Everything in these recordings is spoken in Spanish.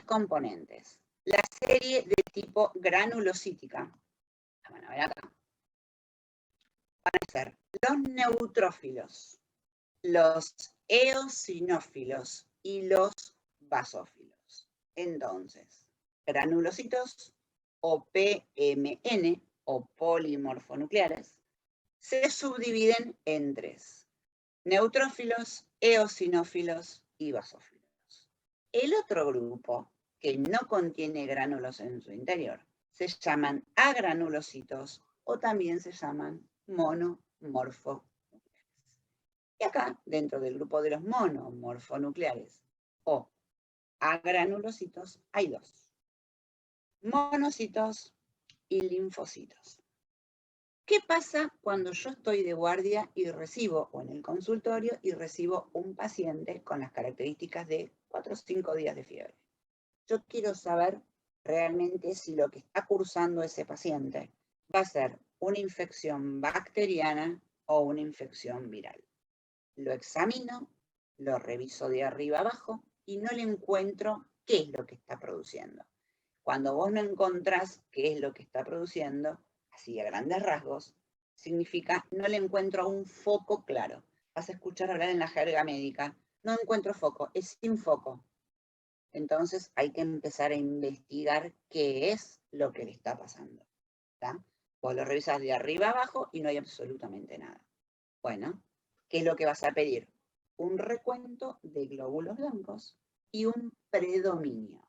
componentes. La serie de tipo granulocítica, la van a ver acá, van a ser los neutrófilos, los eosinófilos y los basófilos. Entonces, granulocitos o PMN o polimorfonucleares se subdividen en tres: neutrófilos, eosinófilos y basófilos. El otro grupo, que no contiene gránulos en su interior, se llaman agranulocitos o también se llaman monomorfonucleares. Y acá, dentro del grupo de los monomorfonucleares o agranulocitos, hay dos: monocitos y linfocitos. ¿Qué pasa cuando yo estoy de guardia y recibo, o en el consultorio, y recibo un paciente con las características de 4 o 5 días de fiebre? Yo quiero saber realmente si lo que está cursando ese paciente va a ser una infección bacteriana o una infección viral. Lo examino, lo reviso de arriba abajo y no le encuentro qué es lo que está produciendo. Cuando vos no encontrás qué es lo que está produciendo, así a grandes rasgos, significa no le encuentro un foco claro. Vas a escuchar hablar en la jerga médica: no encuentro foco, es sin foco. Entonces hay que empezar a investigar qué es lo que le está pasando. ¿Está? Vos lo revisas de arriba abajo y no hay absolutamente nada. Bueno, ¿qué es lo que vas a pedir? Un recuento de glóbulos blancos y un predominio.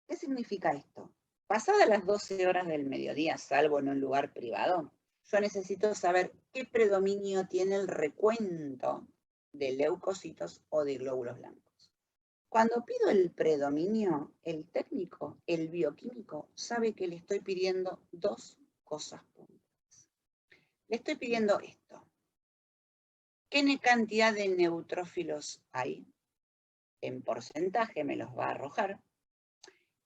¿Qué significa esto? Pasadas las 12 horas del mediodía, salvo en un lugar privado, yo necesito saber qué predominio tiene el recuento de leucocitos o de glóbulos blancos. Cuando pido el predominio, el técnico, el bioquímico, sabe que le estoy pidiendo dos cosas puntuales. Le estoy pidiendo esto: ¿qué cantidad de neutrófilos hay? En porcentaje me los va a arrojar.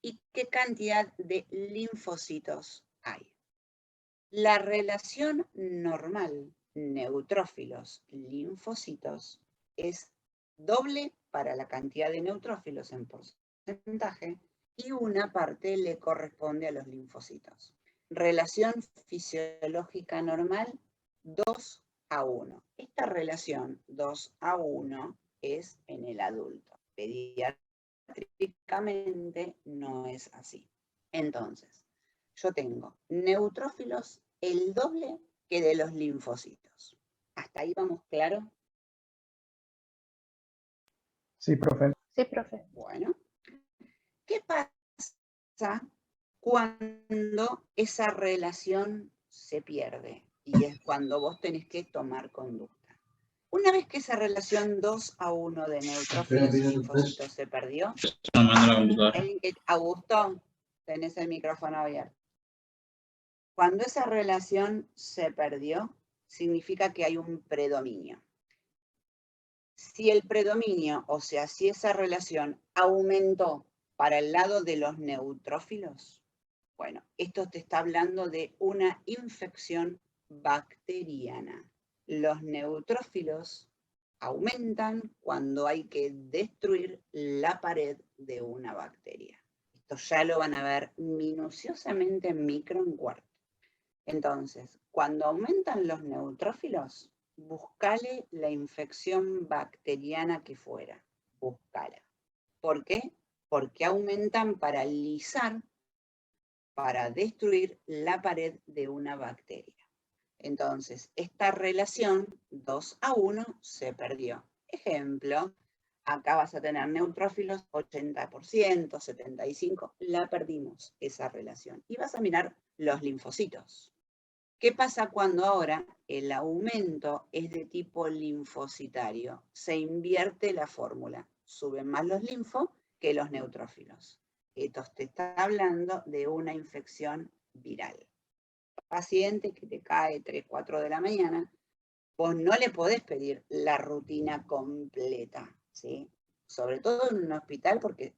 ¿Y qué cantidad de linfocitos hay? La relación normal neutrófilos-linfocitos es doble para la cantidad de neutrófilos en porcentaje y una parte le corresponde a los linfocitos. Relación fisiológica normal 2:1. Esta relación 2:1 es en el adulto. Pediátricamente no es así. Entonces, yo tengo neutrófilos el doble que de los linfocitos. ¿Hasta ahí vamos claro? Sí, profe. Sí, profe. Bueno, ¿qué pasa cuando esa relación se pierde? Y es cuando vos tenés que tomar conducta. Una vez que esa relación 2:1 de neutrófilos y linfocitos se perdió, Augusto, tenés el micrófono abierto. Cuando esa relación se perdió, significa que hay un predominio. Si el predominio, o sea, si esa relación aumentó para el lado de los neutrófilos, bueno, esto te está hablando de una infección bacteriana. Los neutrófilos aumentan cuando hay que destruir la pared de una bacteria. Esto ya lo van a ver minuciosamente en micro en cuarto. Entonces, cuando aumentan los neutrófilos, buscale la infección bacteriana que fuera. Búscala. ¿Por qué? Porque aumentan para lisar, para destruir la pared de una bacteria. Entonces, esta relación 2:1 se perdió. Ejemplo, acá vas a tener neutrófilos 80%, 75%, la perdimos esa relación. Y vas a mirar los linfocitos. ¿Qué pasa cuando ahora el aumento es de tipo linfocitario? Se invierte la fórmula. Suben más los linfos que los neutrófilos. Esto te está hablando de una infección viral. Paciente que te cae 3, 4 de la mañana, vos no le podés pedir la rutina completa, ¿sí? Sobre todo en un hospital, porque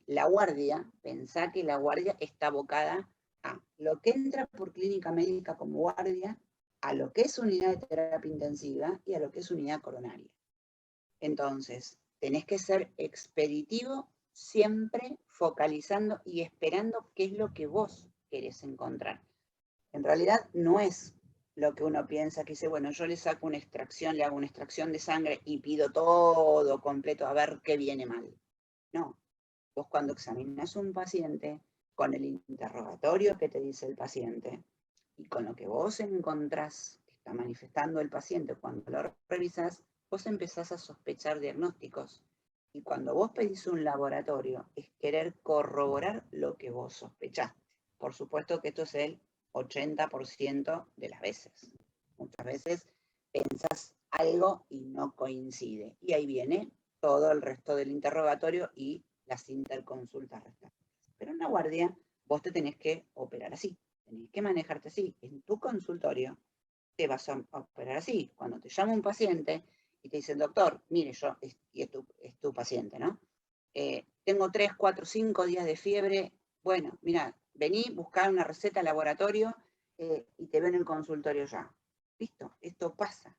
la guardia, pensá que la guardia está abocada a lo que entra por clínica médica como guardia, a lo que es unidad de terapia intensiva y a lo que es unidad coronaria. Entonces, tenés que ser expeditivo siempre focalizando y esperando qué es lo que vos querés encontrar. En realidad no es lo que uno piensa, que dice, bueno, yo le saco una extracción, le hago una extracción de sangre y pido todo completo a ver qué viene mal. No, vos cuando examinas un paciente, con el interrogatorio que te dice el paciente y con lo que vos encontrás que está manifestando el paciente, cuando lo revisás, vos empezás a sospechar diagnósticos. Y cuando vos pedís un laboratorio, es querer corroborar lo que vos sospechaste. Por supuesto que esto es el 80% de las veces. Muchas veces pensás algo y no coincide. Y ahí viene todo el resto del interrogatorio y las interconsultas restantes. Pero en la guardia vos te tenés que operar así, tenés que manejarte así. En tu consultorio te vas a operar así. Cuando te llama un paciente y te dice, doctor, mire, y es tu paciente, ¿no? Tengo 3, 4, 5 días de fiebre. Bueno, mira, vení, buscar una receta al laboratorio y te veo en el consultorio ya. Listo, esto pasa.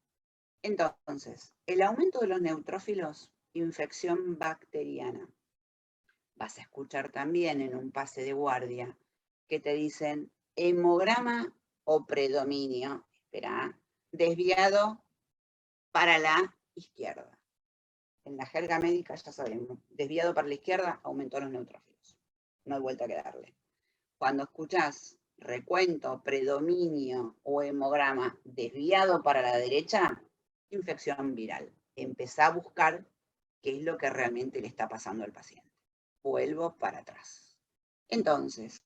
Entonces, el aumento de los neutrófilos, infección bacteriana. Vas a escuchar también en un pase de guardia que te dicen hemograma o predominio, espera, desviado para la izquierda. En la jerga médica ya sabemos, desviado para la izquierda aumentó los neutrófilos. No hay vuelta que darle. Cuando escuchás recuento, predominio o hemograma desviado para la derecha, infección viral. Empezá a buscar qué es lo que realmente le está pasando al paciente. Vuelvo para atrás. Entonces,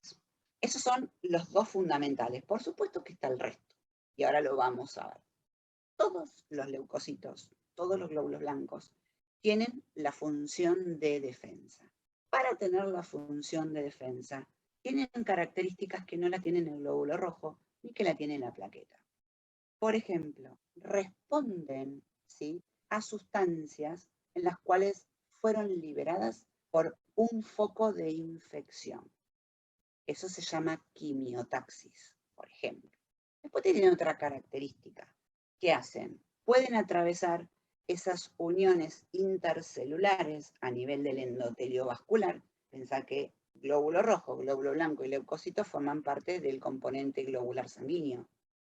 esos son los dos fundamentales. Por supuesto que está el resto. Y ahora lo vamos a ver. Todos los leucocitos, todos los glóbulos blancos, tienen la función de defensa. Para tener la función de defensa, tienen características que no la tienen el glóbulo rojo ni que la tiene la plaqueta. Por ejemplo, responden, ¿sí?, a sustancias en las cuales fueron liberadas por un foco de infección. Eso se llama quimiotaxis, por ejemplo. Después tienen otra característica. ¿Qué hacen? Pueden atravesar esas uniones intercelulares a nivel del endotelio vascular. Pensá que glóbulo rojo, glóbulo blanco y leucocitos forman parte del componente globular sanguíneo.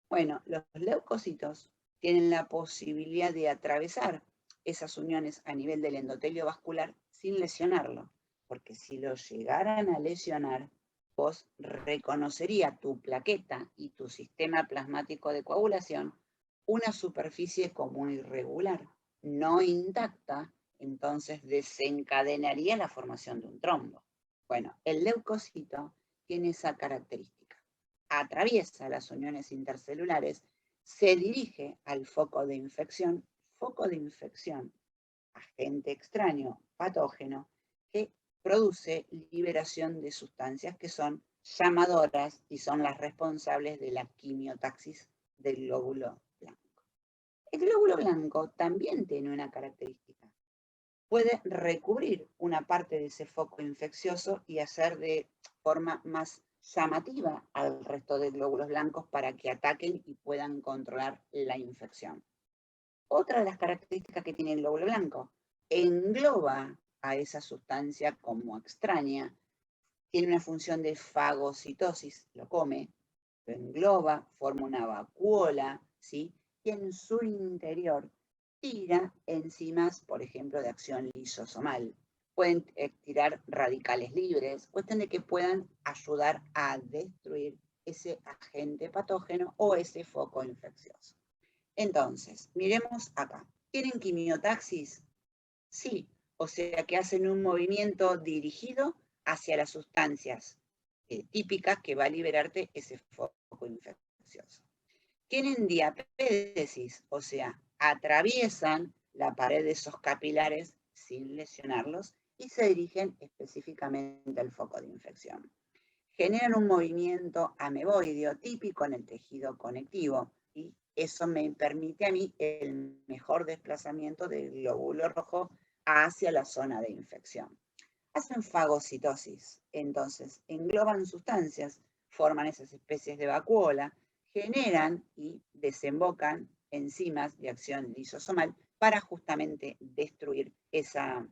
Bueno, los leucocitos tienen la posibilidad de atravesar esas uniones a nivel del endotelio vascular sin lesionarlo, porque si lo llegaran a lesionar, vos reconocería tu plaqueta y tu sistema plasmático de coagulación una superficie como irregular, no intacta, entonces desencadenaría la formación de un trombo. Bueno, el leucocito tiene esa característica. Atraviesa las uniones intercelulares, se dirige al foco de infección, agente extraño, patógeno, que produce liberación de sustancias que son llamadoras y son las responsables de la quimiotaxis del glóbulo blanco. El glóbulo blanco también tiene una característica. Puede recubrir una parte de ese foco infeccioso y hacer de forma más llamativa al resto de glóbulos blancos para que ataquen y puedan controlar la infección. Otra de las características que tiene el glóbulo blanco, engloba a esa sustancia como extraña, tiene una función de fagocitosis, lo come, lo engloba, forma una vacuola, ¿sí?, y en su interior tira enzimas, por ejemplo, de acción lisosomal. Pueden tirar radicales libres, cuestión de que puedan ayudar a destruir ese agente patógeno o ese foco infeccioso. Entonces, miremos acá. ¿Tienen quimiotaxis? Sí, o sea que hacen un movimiento dirigido hacia las sustancias típicas que va a liberarte ese foco infeccioso. Tienen diapédesis, o sea, atraviesan la pared de esos capilares sin lesionarlos y se dirigen específicamente al foco de infección. Generan un movimiento ameboideo típico en el tejido conectivo y eso me permite a mí el mejor desplazamiento del glóbulo rojo hacia la zona de infección. Hacen fagocitosis, entonces engloban sustancias, forman esas especies de vacuola, generan y desembocan enzimas de acción lisosomal para justamente destruir esa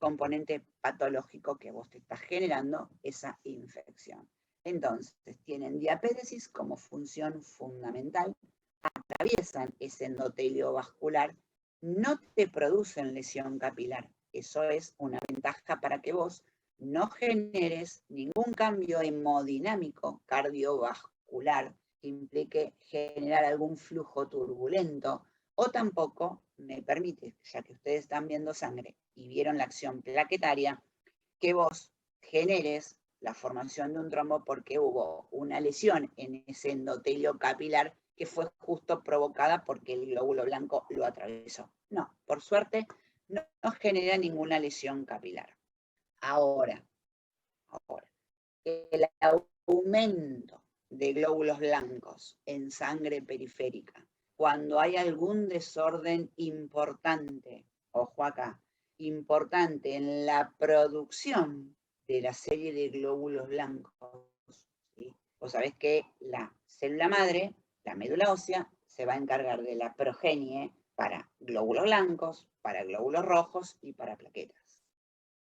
componente patológico que vos te estás generando esa infección. Entonces, tienen diapéresis como función fundamental, atraviesan ese endotelio vascular, no te producen lesión capilar. Eso es una ventaja para que vos no generes ningún cambio hemodinámico cardiovascular que implique generar algún flujo turbulento, o tampoco me permite, ya que ustedes están viendo sangre y vieron la acción plaquetaria, que vos generes la formación de un trombo porque hubo una lesión en ese endotelio capilar que fue justo provocada porque el glóbulo blanco lo atravesó. No, por suerte no genera ninguna lesión capilar. Ahora, el aumento de glóbulos blancos en sangre periférica, cuando hay algún desorden importante, ojo acá, importante en la producción de la serie de glóbulos blancos, ¿sí? Vos sabés que la célula madre, la médula ósea, se va a encargar de la progenie para glóbulos blancos, para glóbulos rojos y para plaquetas.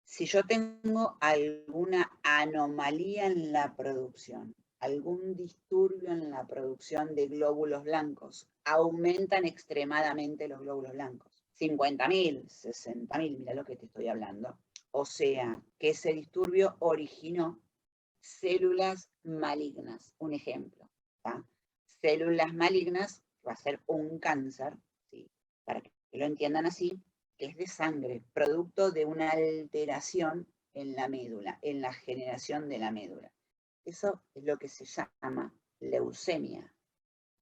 Si yo tengo alguna anomalía en la producción, algún disturbio en la producción de glóbulos blancos, aumentan extremadamente los glóbulos blancos. 50.000, 60.000, mira lo que te estoy hablando. O sea, que ese disturbio originó células malignas. Un ejemplo, ¿tá? Células malignas va a ser un cáncer, ¿sí? Para que lo entiendan así, que es de sangre, producto de una alteración en la médula, en la generación de la médula. Eso es lo que se llama leucemia,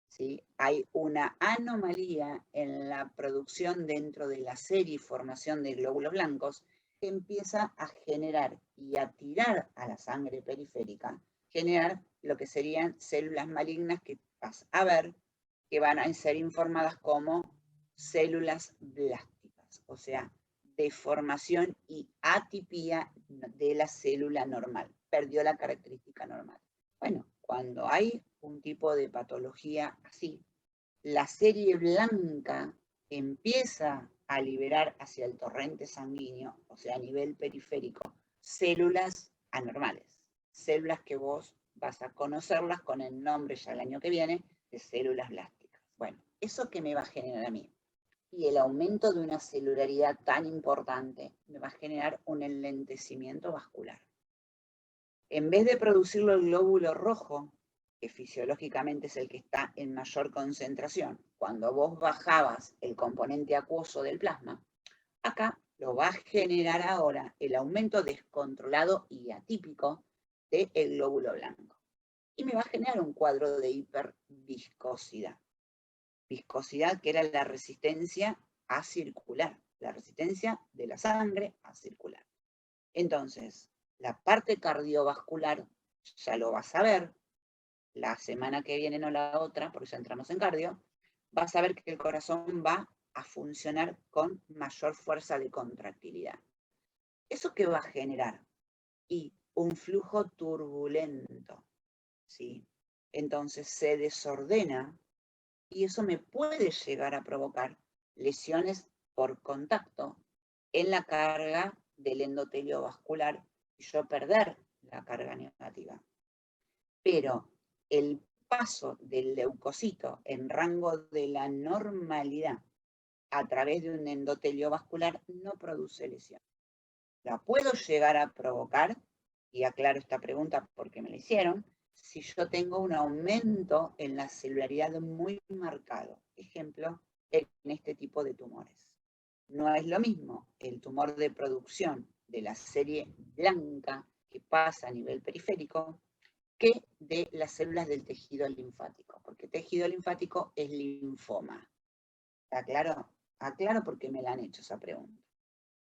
¿sí? Hay una anomalía en la producción dentro de la serie y formación de glóbulos blancos que empieza a generar y a tirar a la sangre periférica, generar lo que serían células malignas que vas a ver que van a ser informadas como células blásticas, o sea, deformación y atipía de la célula normal, perdió la característica normal. Bueno, cuando hay un tipo de patología así, la serie blanca empieza a liberar hacia el torrente sanguíneo, o sea, a nivel periférico, células anormales, células que vos vas a conocerlas con el nombre ya el año que viene de células blásticas. Bueno, ¿eso qué me va a generar a mí? Y el aumento de una celularidad tan importante me va a generar un enlentecimiento vascular. En vez de producirlo el glóbulo rojo, que fisiológicamente es el que está en mayor concentración, cuando vos bajabas el componente acuoso del plasma, acá lo va a generar ahora el aumento descontrolado y atípico del glóbulo blanco. Y me va a generar un cuadro de hiperviscosidad. Viscosidad que era la resistencia a circular, la resistencia de la sangre a circular. Entonces, la parte cardiovascular, ya lo vas a ver, la semana que viene, no la otra, porque ya entramos en cardio, vas a ver que el corazón va a funcionar con mayor fuerza de contractilidad. ¿Eso qué va a generar? Y un flujo turbulento, ¿sí? Entonces se desordena y eso me puede llegar a provocar lesiones por contacto en la carga del endotelio vascular y yo perder la carga negativa. Pero el paso del leucocito en rango de la normalidad a través de un endotelio vascular no produce lesión. La puedo llegar a provocar, y aclaro esta pregunta porque me la hicieron, si yo tengo un aumento en la celularidad muy marcado. Ejemplo, en este tipo de tumores. No es lo mismo el tumor de producción de la serie blanca que pasa a nivel periférico que de las células del tejido linfático, porque tejido linfático es linfoma. ¿Está claro? Aclaro porque me la han hecho esa pregunta.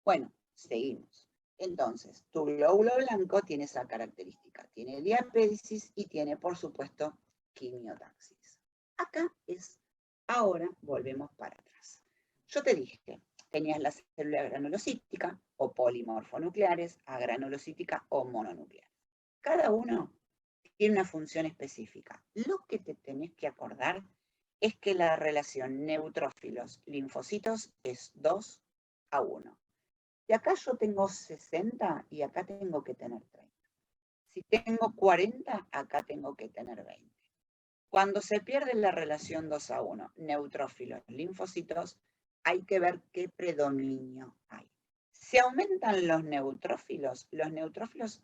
Bueno, seguimos. Entonces, tu glóbulo blanco tiene esa característica, tiene diapéresis y tiene, por supuesto, quimiotaxis. Acá es, ahora volvemos para atrás. Yo te dije, tenías la célula granulocítica o polimorfonucleares, agranulocítica o mononuclear. Cada uno tiene una función específica. Lo que te tenés que acordar es que la relación neutrófilos-linfocitos es 2:1. Y acá yo tengo 60 y acá tengo que tener 30. Si tengo 40, acá tengo que tener 20. Cuando se pierde la relación 2-1, neutrófilos, linfocitos, hay que ver qué predominio hay. Si aumentan los neutrófilos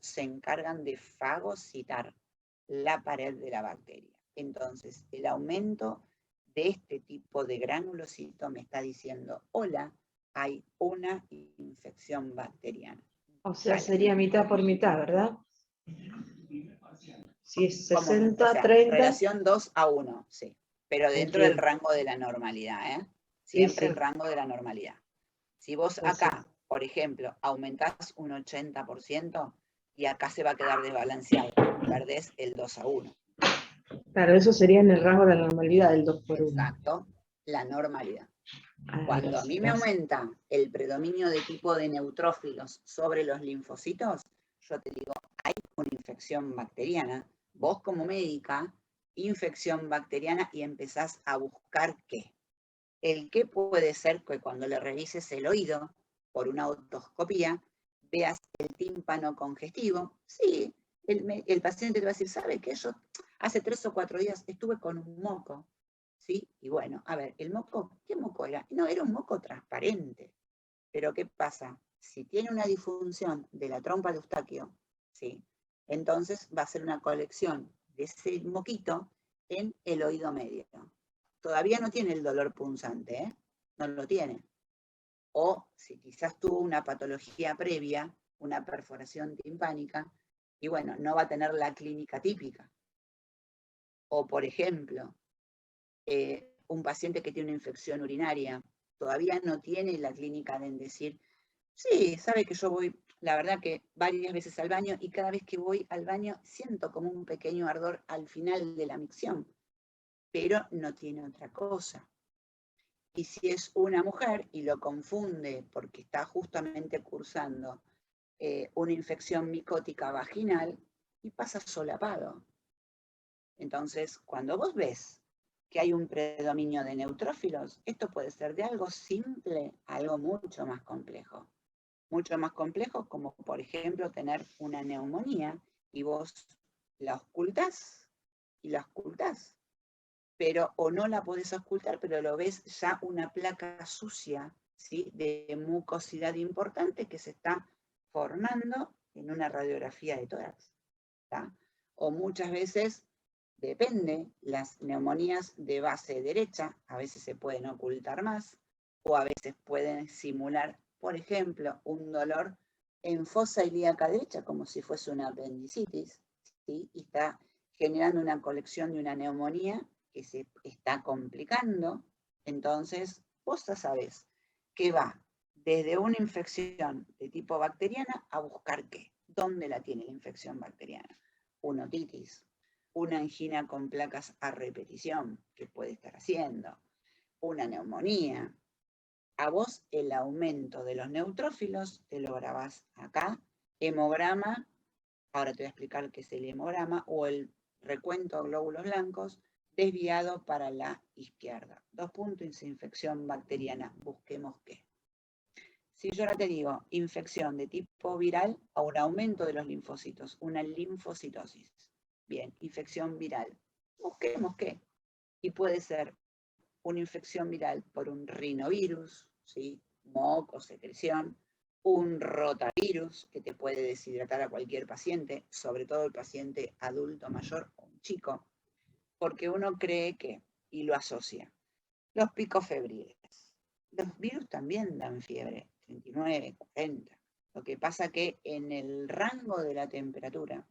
se encargan de fagocitar la pared de la bacteria. Entonces, el aumento de este tipo de granulocito me está diciendo, hola, hay una infección bacteriana. O sea, sería mitad por mitad, ¿verdad? Si es 60, o sea, 30. Relación 2-1, sí. Pero dentro del Entiendo. rango de la normalidad, ¿eh? Sí, Siempre sí. el rango de la normalidad. Si vos acá, por ejemplo, aumentás un 80% y acá se va a quedar desbalanceado, perdés el 2-1. Claro, eso sería en el rango de la normalidad del 2 por 1. Exacto, la normalidad. Ah, Cuando a mí me aumenta el predominio de tipo de neutrófilos sobre los linfocitos, yo te digo, hay una infección bacteriana. Vos como médica, infección bacteriana y empezás a buscar qué. El qué puede ser que cuando le revises el oído por una otoscopía, veas el tímpano congestivo. Sí, el paciente te va a decir, ¿sabe qué? Yo hace 3 o 4 días estuve con un moco. ¿Sí? Y bueno, a ver, el moco, ¿qué moco era? No, era un moco transparente. Pero ¿qué pasa? Si tiene una disfunción de la trompa de Eustaquio, ¿sí? Entonces va a ser una colección de ese moquito en el oído medio. Todavía no tiene el dolor punzante, ¿eh? No lo tiene. O si quizás tuvo una patología previa, una perforación timpánica, y bueno, no va a tener la clínica típica. O por ejemplo, un paciente que tiene una infección urinaria, todavía no tiene la clínica de decir, sí, sabe que yo voy, la verdad que varias veces al baño y cada vez que voy al baño siento como un pequeño ardor al final de la micción, pero no tiene otra cosa. Y si es una mujer y lo confunde porque está justamente cursando una infección micótica vaginal y pasa solapado. Entonces, cuando vos ves que hay un predominio de neutrófilos, esto puede ser de algo simple a algo mucho más complejo. Mucho más complejo como, por ejemplo, tener una neumonía y vos la ocultás y la ocultás. Pero, o no la podés ocultar, pero lo ves ya una placa sucia, ¿sí? De mucosidad importante que se está formando en una radiografía de tórax. ¿Tá? O muchas veces, depende, las neumonías de base derecha, a veces se pueden ocultar más, o a veces pueden simular, por ejemplo, un dolor en fosa ilíaca derecha, como si fuese una apendicitis, ¿sí? Y está generando una colección de una neumonía que se está complicando. Entonces, vos ya sabés que va desde una infección de tipo bacteriana a buscar qué. ¿Dónde la tiene la infección bacteriana? Una otitis, una angina con placas a repetición, que puede estar haciendo, una neumonía. A vos el aumento de los neutrófilos, te lo grabás acá, hemograma, ahora te voy a explicar qué es el hemograma, o el recuento de glóbulos blancos, desviado para la izquierda. 2 puntos, infección bacteriana, busquemos qué. Si yo ahora te digo infección de tipo viral o un aumento de los linfocitos, una linfocitosis. Bien, infección viral. Busquemos qué. Y puede ser una infección viral por un rinovirus, ¿sí? Moco, secreción, un rotavirus que te puede deshidratar a cualquier paciente, sobre todo el paciente adulto mayor o un chico, porque uno cree que, y lo asocia, los picos febriles. Los virus también dan fiebre, 39, 40. Lo que pasa que en el rango de la temperatura,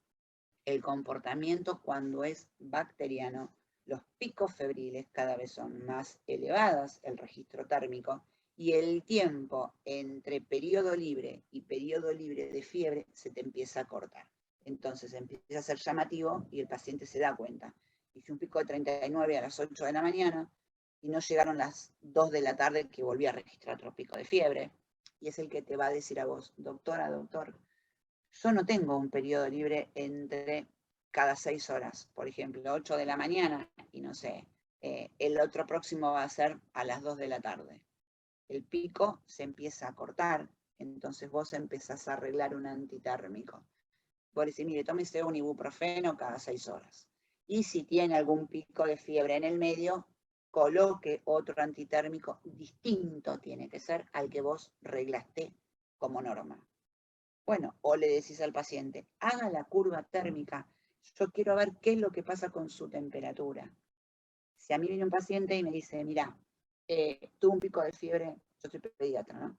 el comportamiento cuando es bacteriano, los picos febriles cada vez son más elevados, el registro térmico, y el tiempo entre periodo libre y periodo libre de fiebre se te empieza a cortar. Entonces empieza a ser llamativo y el paciente se da cuenta. Hice un pico de 39 a las 8 de la mañana y no llegaron las 2 de la tarde que volví a registrar otro pico de fiebre. Y es el que te va a decir a vos, doctora, doctor, yo no tengo un periodo libre entre cada 6 horas, por ejemplo, 8 de la mañana y no sé, el otro próximo va a ser a las 2 de la tarde. El pico se empieza a cortar Entonces vos empezás a arreglar un antitérmico. Vos decís, mire, tómese un ibuprofeno cada 6 horas. Y si tiene algún pico de fiebre en el medio, coloque otro antitérmico distinto, tiene que ser al que vos reglaste como norma. Bueno, o le decís al paciente, haga la curva térmica, yo quiero ver qué es lo que pasa con su temperatura. Si a mí viene un paciente y me dice, mira, tuve un pico de fiebre, yo soy pediatra, ¿no?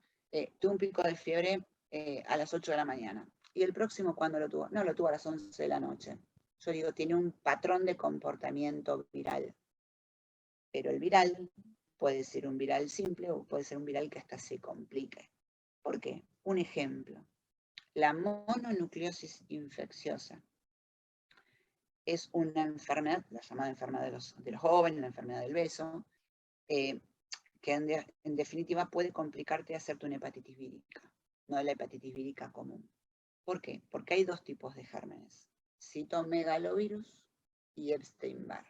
Tuve un pico de fiebre a las 8 de la mañana. ¿Y el próximo cuándo lo tuvo? No, lo tuvo a las 11 de la noche. Yo digo, tiene un patrón de comportamiento viral. Pero el viral puede ser un viral simple o puede ser un viral que hasta se complique. ¿Por qué? Un ejemplo. La mononucleosis infecciosa es una enfermedad, la llamada enfermedad de los jóvenes, la enfermedad del beso, que en definitiva puede complicarte hacerte una hepatitis vírica, no la hepatitis vírica común. ¿Por qué? Porque hay dos tipos de gérmenes, citomegalovirus y Epstein-Barr.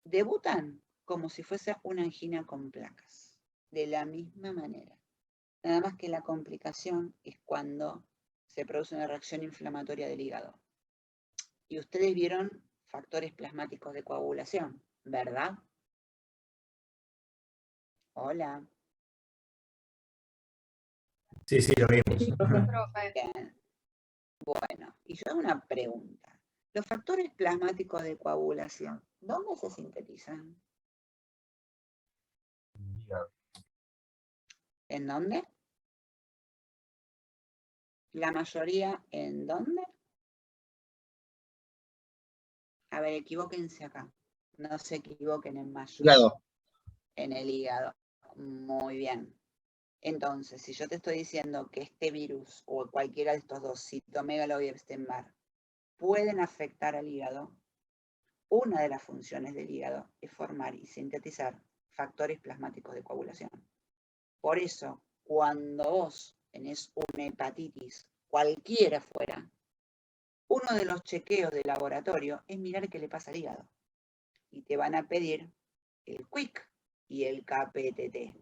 Debutan como si fuese una angina con placas, de la misma manera. Nada más que la complicación es cuando se produce una reacción inflamatoria del hígado. Y ustedes vieron factores plasmáticos de coagulación, ¿verdad? Hola. Sí, sí, lo vimos. Sí, profe. Bien. Bueno, y yo hago una pregunta. Los factores plasmáticos de coagulación, ¿dónde se sintetizan? ¿En dónde? La mayoría, ¿en dónde? A ver, equivóquense acá. No se equivoquen en mayo. Hígado. En el hígado. Muy bien. Entonces, si yo te estoy diciendo que este virus o cualquiera de estos dos, citomegalo y Epstein-Barr, pueden afectar al hígado, una de las funciones del hígado es formar y sintetizar factores plasmáticos de coagulación. Por eso, cuando vos tenés una hepatitis, cualquiera fuera, uno de los chequeos de laboratorio es mirar qué le pasa al hígado. Y te van a pedir el QUIC y el KPTT.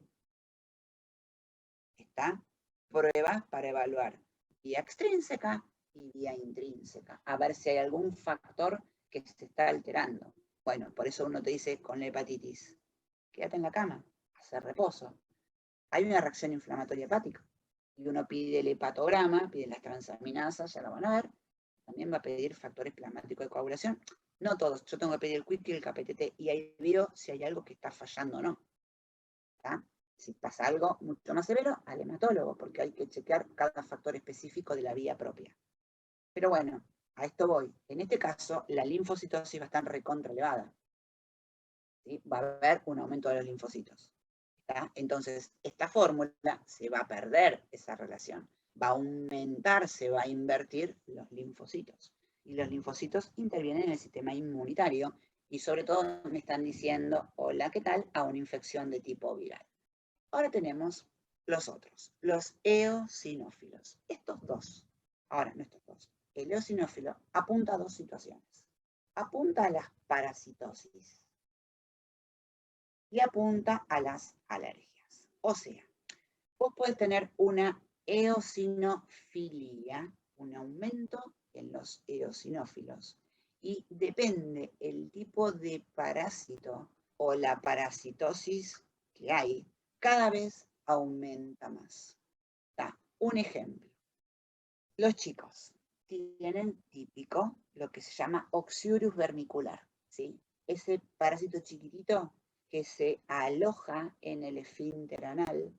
¿Está? Pruebas para evaluar vía extrínseca y vía intrínseca, a ver si hay algún factor que se está alterando. Bueno, por eso uno te dice con la hepatitis, quédate en la cama, hacer reposo. Hay una reacción inflamatoria hepática y uno pide el hepatograma, pide las transaminasas, ya lo van a ver. También va a pedir factores plasmáticos de coagulación. No todos, yo tengo que pedir el QUIC y el KPTT y ahí veo si hay algo que está fallando o no. ¿Está? Si pasa algo mucho más severo, al hematólogo, porque hay que chequear cada factor específico de la vía propia. Pero bueno, a esto voy. En este caso, la linfocitosis va a estar recontra elevada. ¿Sí? Va a haber un aumento de los linfocitos. ¿Está? Entonces, esta fórmula se va a perder esa relación. Va a aumentar, se va a invertir los linfocitos. Y los linfocitos intervienen en el sistema inmunitario y sobre todo me están diciendo, hola, ¿qué tal? A una infección de tipo viral. Ahora tenemos los otros, los eosinófilos. Estos dos, ahora no estos dos. El eosinófilo apunta a dos situaciones. Apunta a las parasitosis y apunta a las alergias. O sea, vos podés tener una eosinofilia, un aumento en los eosinófilos. Y depende el tipo de parásito o la parasitosis que hay, cada vez aumenta más. Un ejemplo. Los chicos tienen típico lo que se llama Oxyurus vermicular, ¿sí? Ese parásito chiquitito que se aloja en el esfínter anal,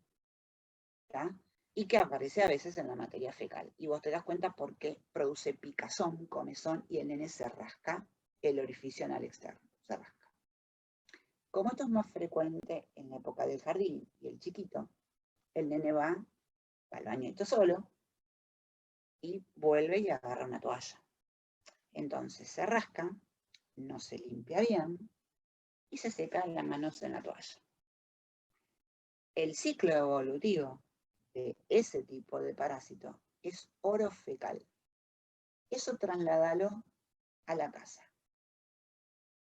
¿tá? Y que aparece a veces en la materia fecal. Y vos te das cuenta porque produce picazón, comezón, y el nene se rasca el orificio anal externo, se rasca. Como esto es más frecuente en la época del jardín y el chiquito, el nene va al bañito solo y vuelve y agarra una toalla. Entonces se rasca, no se limpia bien y se seca las manos en la toalla. El ciclo evolutivo de ese tipo de parásito es oro fecal. Eso trasladalo a la casa.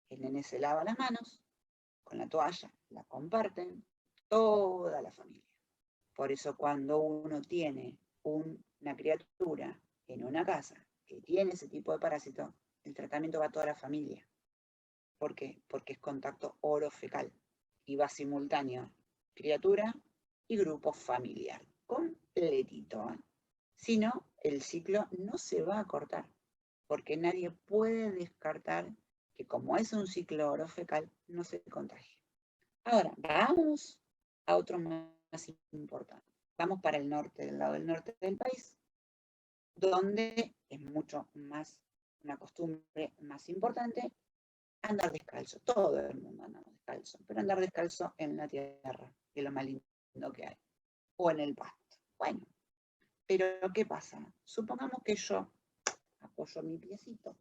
El nene se lava las manos con la toalla, la comparten toda la familia. Por eso cuando uno tiene una criatura en una casa que tiene ese tipo de parásito, el tratamiento va a toda la familia. ¿Por qué? Porque es contacto orofecal y va simultáneo criatura y grupo familiar, completito. Si no, el ciclo no se va a cortar, porque nadie puede descartar que como es un ciclo orofecal, no se contagie. Ahora, vamos a otro más importante. Vamos para el norte, del lado del norte del país, donde es mucho más una costumbre más importante andar descalzo. Todo el mundo anda descalzo, pero andar descalzo en la tierra, que es lo más lindo que hay, o en el pasto. Bueno, pero ¿qué pasa? Supongamos que yo apoyo mi piecito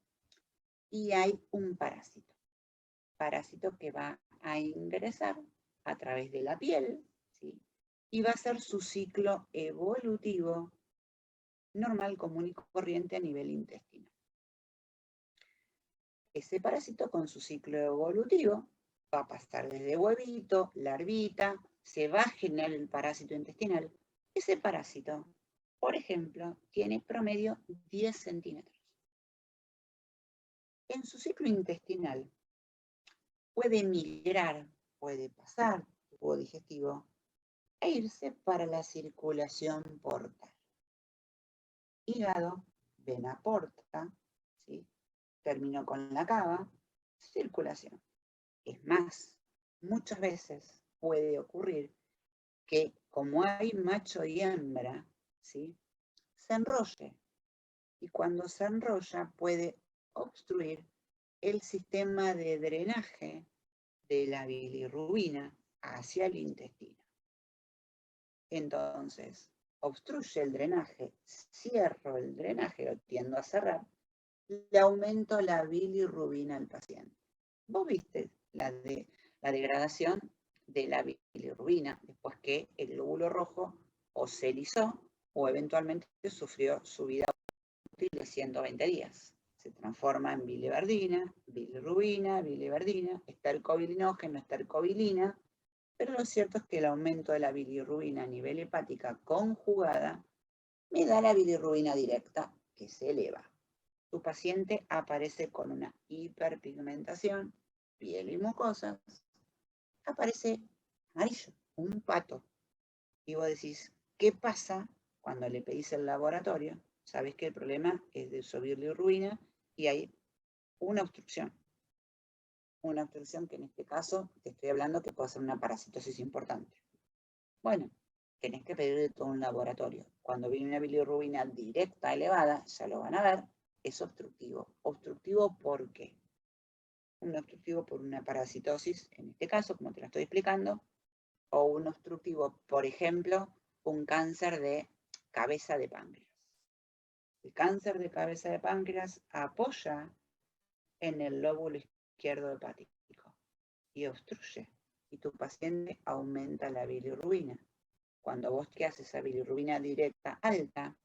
y hay un parásito que va a ingresar a través de la piel, ¿sí? Y va a ser su ciclo evolutivo normal, común y corriente a nivel intestinal. Ese parásito con su ciclo evolutivo va a pasar desde huevito, larvita, se va a generar el parásito intestinal. Ese parásito, por ejemplo, tiene promedio 10 centímetros. En su ciclo intestinal puede migrar, puede pasar tubo digestivo e irse para la circulación portal. Hígado, vena porta, ¿sí? Terminó con la cava, circulación. Es más, muchas veces puede ocurrir que como hay macho y hembra, ¿sí? Se enrolle. Y cuando se enrolla puede obstruir el sistema de drenaje de la bilirrubina hacia el intestino. Entonces, obstruye el drenaje, cierro el drenaje o tiendo a cerrar, le aumento la bilirrubina al paciente. Vos viste la degradación de la bilirrubina después que el glóbulo rojo o se erizó o eventualmente sufrió su vida útil de 120 días. Se transforma en biliverdina, bilirrubina, biliverdina, estercobilinógeno, estercobilina, pero lo cierto es que el aumento de la bilirrubina a nivel hepática conjugada me da la bilirrubina directa que se eleva. Tu paciente aparece con una hiperpigmentación, piel y mucosas, aparece amarillo, un pato. Y vos decís, ¿qué pasa cuando le pedís el laboratorio? Sabés que el problema es de su bilirrubina y hay una obstrucción. Una obstrucción que en este caso te estoy hablando que puede ser una parasitosis importante. Bueno, tenés que pedirle todo un laboratorio. Cuando viene una bilirrubina directa elevada, ya lo van a ver, es obstructivo. ¿Obstructivo por qué? Un obstructivo por una parasitosis, en este caso, como te lo estoy explicando, o un obstructivo, por ejemplo, un cáncer de cabeza de páncreas. El cáncer de cabeza de páncreas apoya en el lóbulo izquierdo hepático y obstruye, y tu paciente aumenta la bilirrubina. Cuando vos te haces esa bilirrubina directa alta,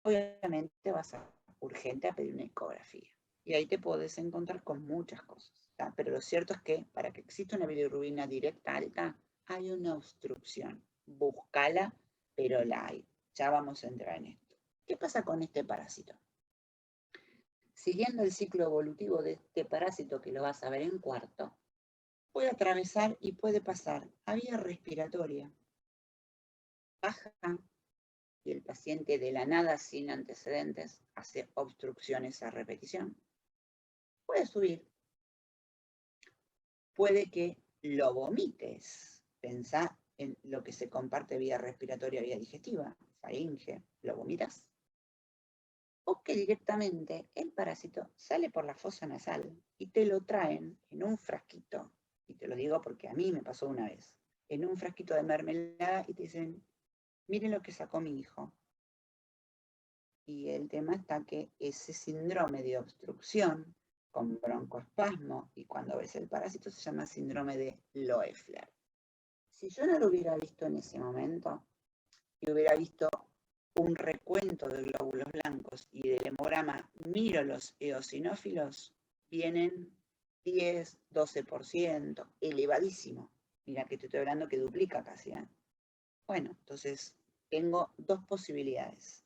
obviamente vas a urgente a pedir una ecografía. Y ahí te podés encontrar con muchas cosas. ¿Tá? Pero lo cierto es que para que exista una bilirrubina directa alta, hay una obstrucción. Búscala, pero la hay. Ya vamos a entrar en esto. ¿Qué pasa con este parásito? Siguiendo el ciclo evolutivo de este parásito, que lo vas a ver en cuarto, puede atravesar y puede pasar a vía respiratoria. Baja y el paciente de la nada sin antecedentes hace obstrucciones a repetición. Puede subir. Puede que lo vomites. Pensá en lo que se comparte vía respiratoria, vía digestiva, faringe, lo vomitas. O que directamente el parásito sale por la fosa nasal y te lo traen en un frasquito, y te lo digo porque a mí me pasó una vez, en un frasquito de mermelada y te dicen, miren lo que sacó mi hijo. Y el tema está que ese síndrome de obstrucción con broncoespasmo y cuando ves el parásito se llama síndrome de Loeffler. Si yo no lo hubiera visto en ese momento y hubiera visto un recuento de glóbulos blancos y del hemograma miro los eosinófilos, vienen 10, 12%, elevadísimo. Mira que te estoy hablando que duplica casi, ¿eh? Bueno, entonces tengo dos posibilidades.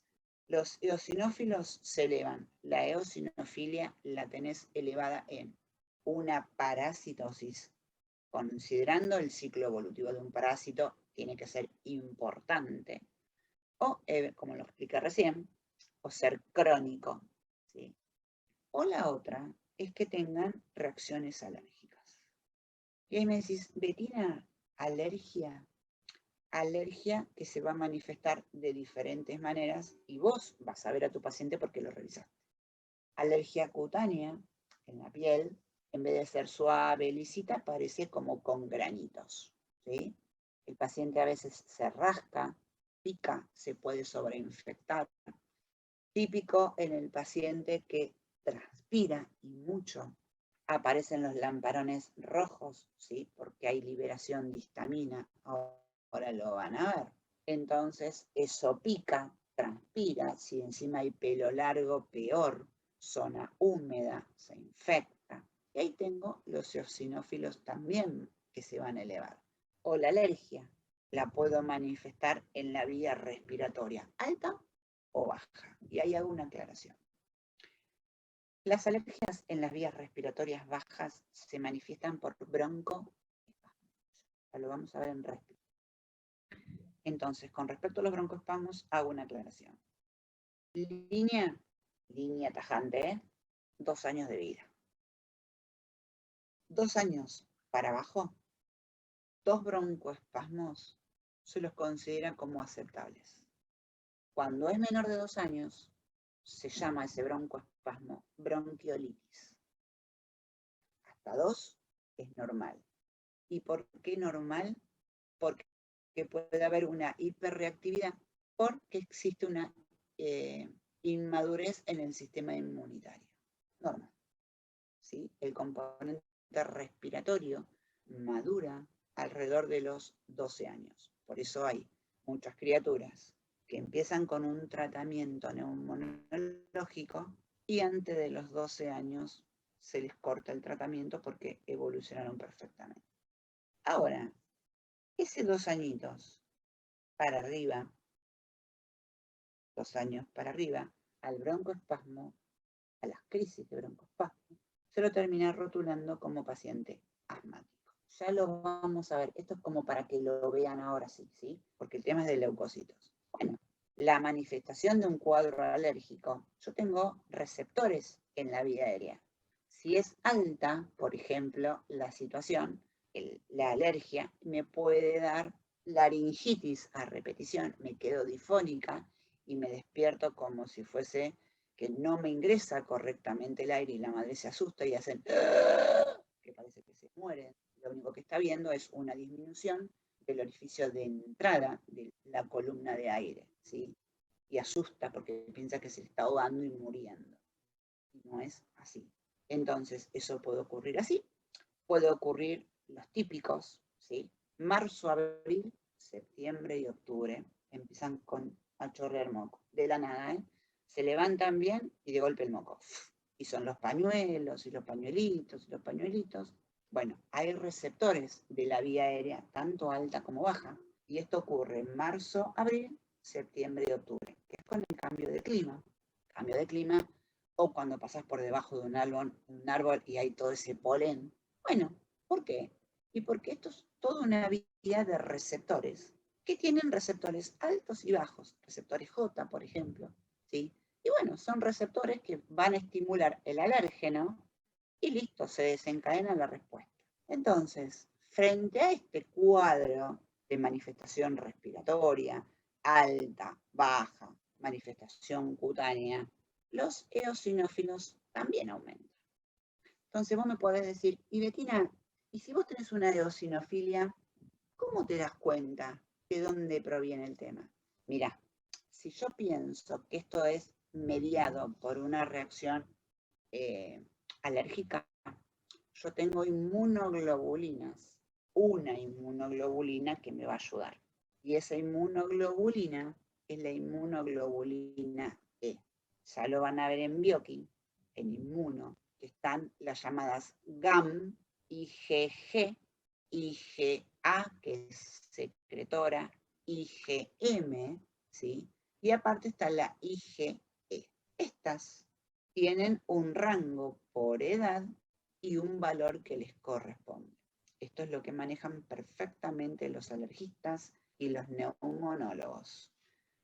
Los eosinófilos se elevan. La eosinofilia la tenés elevada en una parasitosis. Considerando el ciclo evolutivo de un parásito, tiene que ser importante. O, como lo expliqué recién, o ser crónico, ¿sí? O la otra es que tengan reacciones alérgicas. Y ahí me decís, Betina, alergia que se va a manifestar de diferentes maneras y vos vas a ver a tu paciente porque lo revisaste. Alergia cutánea en la piel, en vez de ser suave, lisita, parece como con granitos, ¿sí? El paciente a veces se rasca, pica, se puede sobreinfectar. Típico en el paciente que transpira y mucho. Aparecen los lamparones rojos, ¿sí? Porque hay liberación de histamina. Ahora lo van a ver. Entonces, eso pica, transpira. Si encima hay pelo largo, peor. Zona húmeda, se infecta. Y ahí tengo los eosinófilos también que se van a elevar. O la alergia, la puedo manifestar en la vía respiratoria, alta o baja. Y ahí hago una aclaración. Las alergias en las vías respiratorias bajas se manifiestan por broncoespasmos. Lo vamos a ver en respiro. Entonces, con respecto a los broncoespasmos, hago una aclaración. Línea tajante, 2 años de vida. 2 años para abajo, 2 broncoespasmos se los considera como aceptables. Cuando es menor de 2 años, se llama ese broncoespasmo bronquiolitis. Hasta 2 es normal. ¿Y por qué normal? Porque puede haber una hiperreactividad, porque existe una inmadurez en el sistema inmunitario. Normal. ¿Sí? El componente respiratorio madura alrededor de los 12 años. Por eso hay muchas criaturas que empiezan con un tratamiento neumonológico y antes de los 12 años se les corta el tratamiento porque evolucionaron perfectamente. Ahora, ese 2 añitos para arriba, 2 años para arriba, al broncoespasmo, a las crisis de broncoespasmo, se lo termina rotulando como paciente asmático. Ya lo vamos a ver, esto es como para que lo vean ahora sí, ¿sí? Porque el tema es de leucocitos. Bueno, la manifestación de un cuadro alérgico, yo tengo receptores en la vía aérea. Si es alta, por ejemplo, la situación, la alergia, me puede dar laringitis a repetición, me quedo difónica y me despierto como si fuese que no me ingresa correctamente el aire y la madre se asusta y hacen que parece que se mueren. Lo único que está viendo es una disminución del orificio de entrada de la columna de aire, ¿sí? Y asusta porque piensa que se está ahogando y muriendo. Y no es así. Entonces, eso puede ocurrir así. Puede ocurrir los típicos, ¿sí? Marzo, abril, septiembre y octubre empiezan a chorrear moco. De la nada, ¿eh? Se levantan bien y de golpe el moco. Y son los pañuelos y los pañuelitos y los pañuelitos. Bueno, hay receptores de la vía aérea, tanto alta como baja. Y esto ocurre en marzo, abril, septiembre y octubre, que es con el cambio de clima. Cambio de clima o cuando pasas por debajo de un árbol y hay todo ese polen. Bueno, ¿por qué? Y porque esto es toda una vía de receptores, que tienen receptores altos y bajos, receptores J, por ejemplo, ¿sí? Y bueno, son receptores que van a estimular el alérgeno y listo, se desencadena la respuesta. Entonces, frente a este cuadro de manifestación respiratoria, alta, baja, manifestación cutánea, los eosinófilos también aumentan. Entonces vos me podés decir, y Betina, ¿y si vos tenés una eosinofilia, cómo te das cuenta de dónde proviene el tema? Mirá, si yo pienso que esto es mediado por una reacción alérgica, yo tengo inmunoglobulinas, una inmunoglobulina que me va a ayudar. Y esa inmunoglobulina es la inmunoglobulina E. Ya lo van a ver en Bioquín, en Inmuno, que están las llamadas GAM, IgG, IgA, que es secretora, IgM, ¿sí? Y aparte está la IgE. Estas tienen un rango por edad y un valor que les corresponde. Esto es lo que manejan perfectamente los alergistas y los neumonólogos.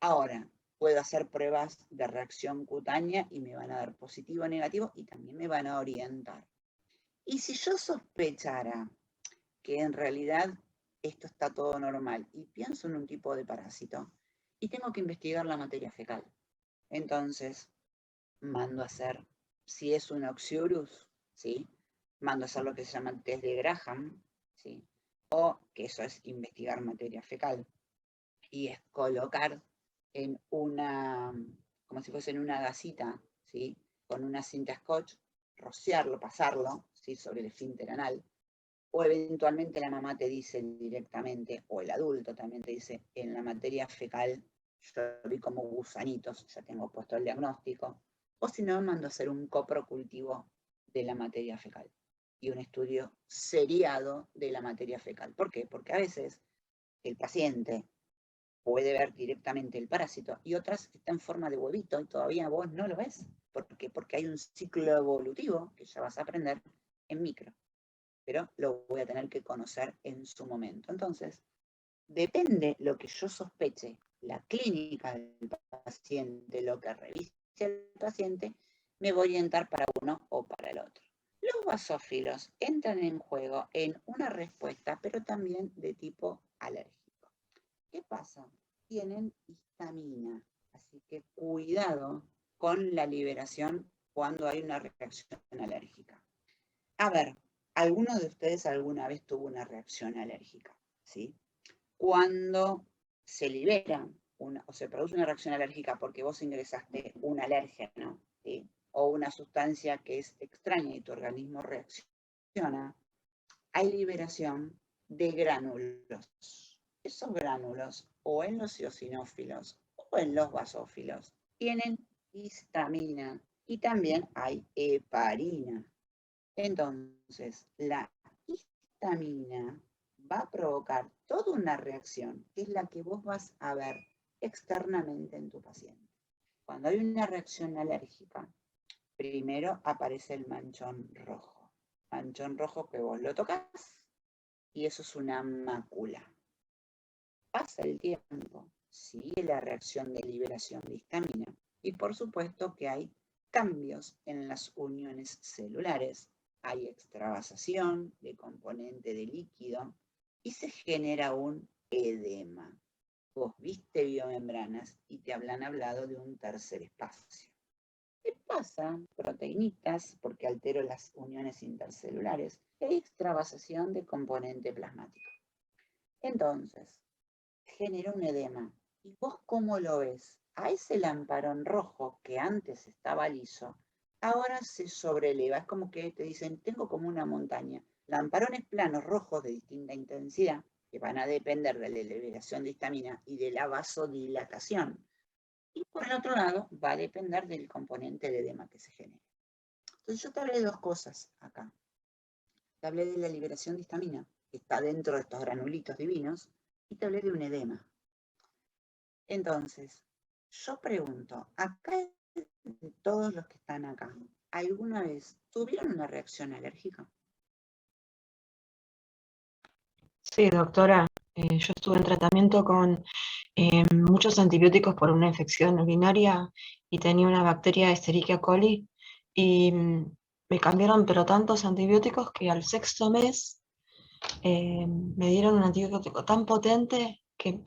Ahora, puedo hacer pruebas de reacción cutánea y me van a dar positivo o negativo y también me van a orientar. Y si yo sospechara que en realidad esto está todo normal y pienso en un tipo de parásito y tengo que investigar la materia fecal, entonces mando a hacer, si es un Oxyurus, ¿sí? Mando a hacer lo que se llama test de Graham, ¿sí? O que eso es investigar materia fecal, y es colocar en una, como si fuese en una gasita, ¿sí? Con una cinta scotch, rociarlo, pasarlo, ¿sí? Sobre el esfínter anal, o eventualmente la mamá te dice directamente, o el adulto también te dice, en la materia fecal yo vi como gusanitos, ya tengo puesto el diagnóstico, o si no, mando a hacer un coprocultivo de la materia fecal y un estudio seriado de la materia fecal. ¿Por qué? Porque a veces el paciente puede ver directamente el parásito y otras está en forma de huevito y todavía vos no lo ves. ¿Por qué? Porque hay un ciclo evolutivo que ya vas a aprender en micro, pero lo voy a tener que conocer en su momento. Entonces, depende lo que yo sospeche, la clínica del paciente, lo que revise el paciente, me voy a orientar para uno o para el otro. Los basófilos entran en juego en una respuesta, pero también de tipo alérgico. ¿Qué pasa? Tienen histamina, así que cuidado con la liberación cuando hay una reacción alérgica. A ver, ¿alguno de ustedes alguna vez tuvo una reacción alérgica? ¿Sí? Cuando se libera o se produce una reacción alérgica porque vos ingresaste un alérgeno, ¿sí? O una sustancia que es extraña y tu organismo reacciona, hay liberación de gránulos. Esos gránulos, o en los eosinófilos o en los basófilos, tienen histamina y también hay heparina. Entonces, la histamina va a provocar toda una reacción, que es la que vos vas a ver externamente en tu paciente. Cuando hay una reacción alérgica, primero aparece el manchón rojo. Manchón rojo que vos lo tocas y eso es una mácula. Pasa el tiempo, sigue la reacción de liberación de histamina y por supuesto que hay cambios en las uniones celulares. Hay extravasación de componente de líquido y se genera un edema. Vos viste biomembranas y te habrán hablado de un tercer espacio. ¿Qué pasa? Proteínitas, porque altero las uniones intercelulares, y hay extravasación de componente plasmático. Entonces, genera un edema. ¿Y vos cómo lo ves? A ese lamparón rojo que antes estaba liso, ahora se sobreleva. Es como que te dicen, tengo como una montaña. Lamparones planos rojos de distinta intensidad, que van a depender de la liberación de histamina y de la vasodilatación. Y por el otro lado, va a depender del componente de edema que se genere. Entonces yo te hablé de dos cosas acá. Te hablé de la liberación de histamina, que está dentro de estos granulitos divinos, y te hablé de un edema. Entonces, yo pregunto, acá todos los que están acá, ¿alguna vez tuvieron una reacción alérgica? Sí, doctora, yo estuve en tratamiento con muchos antibióticos por una infección urinaria y tenía una bacteria Escherichia coli y me cambiaron pero tantos antibióticos que al sexto mes me dieron un antibiótico tan potente que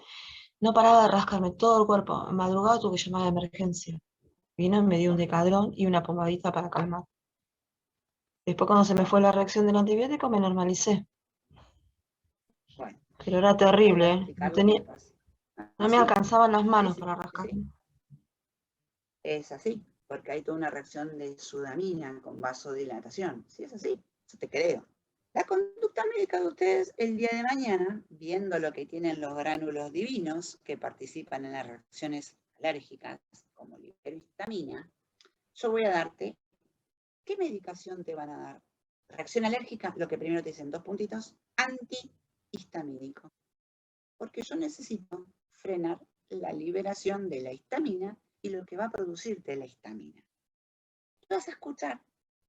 no paraba de rascarme todo el cuerpo. En madrugada tuve que llamar a emergencia. Vino y me dio un decadrón y una pomadita para calmar. Después cuando se me fue la reacción del antibiótico me normalicé. Bueno, Pero era te voy terrible, a ¿eh? explicar lo que pasa. No me Sí, alcanzaban las sí, manos sí, para sí. rascarme. Es así, porque hay toda una reacción de sudamina con vasodilatación. Sí, es así, eso te creo. La conducta médica de ustedes el día de mañana, viendo lo que tienen los gránulos divinos que participan en las reacciones alérgicas, como la hiperhistamina, yo voy a darte, ¿qué medicación te van a dar? Reacción alérgica, lo que primero te dicen, 2 puntitos, antihistamínico. Porque yo necesito frenar la liberación de la histamina y lo que va a producirte la histamina. Y vas a escuchar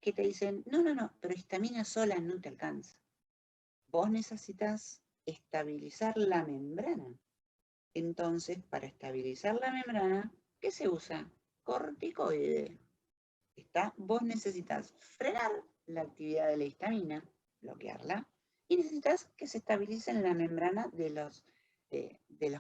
que te dicen, no, pero histamina sola no te alcanza. Vos necesitas estabilizar la membrana. Entonces, para estabilizar la membrana, ¿qué se usa? Corticoide. Vos necesitas frenar la actividad de la histamina, bloquearla, y necesitas que se estabilice en la membrana de los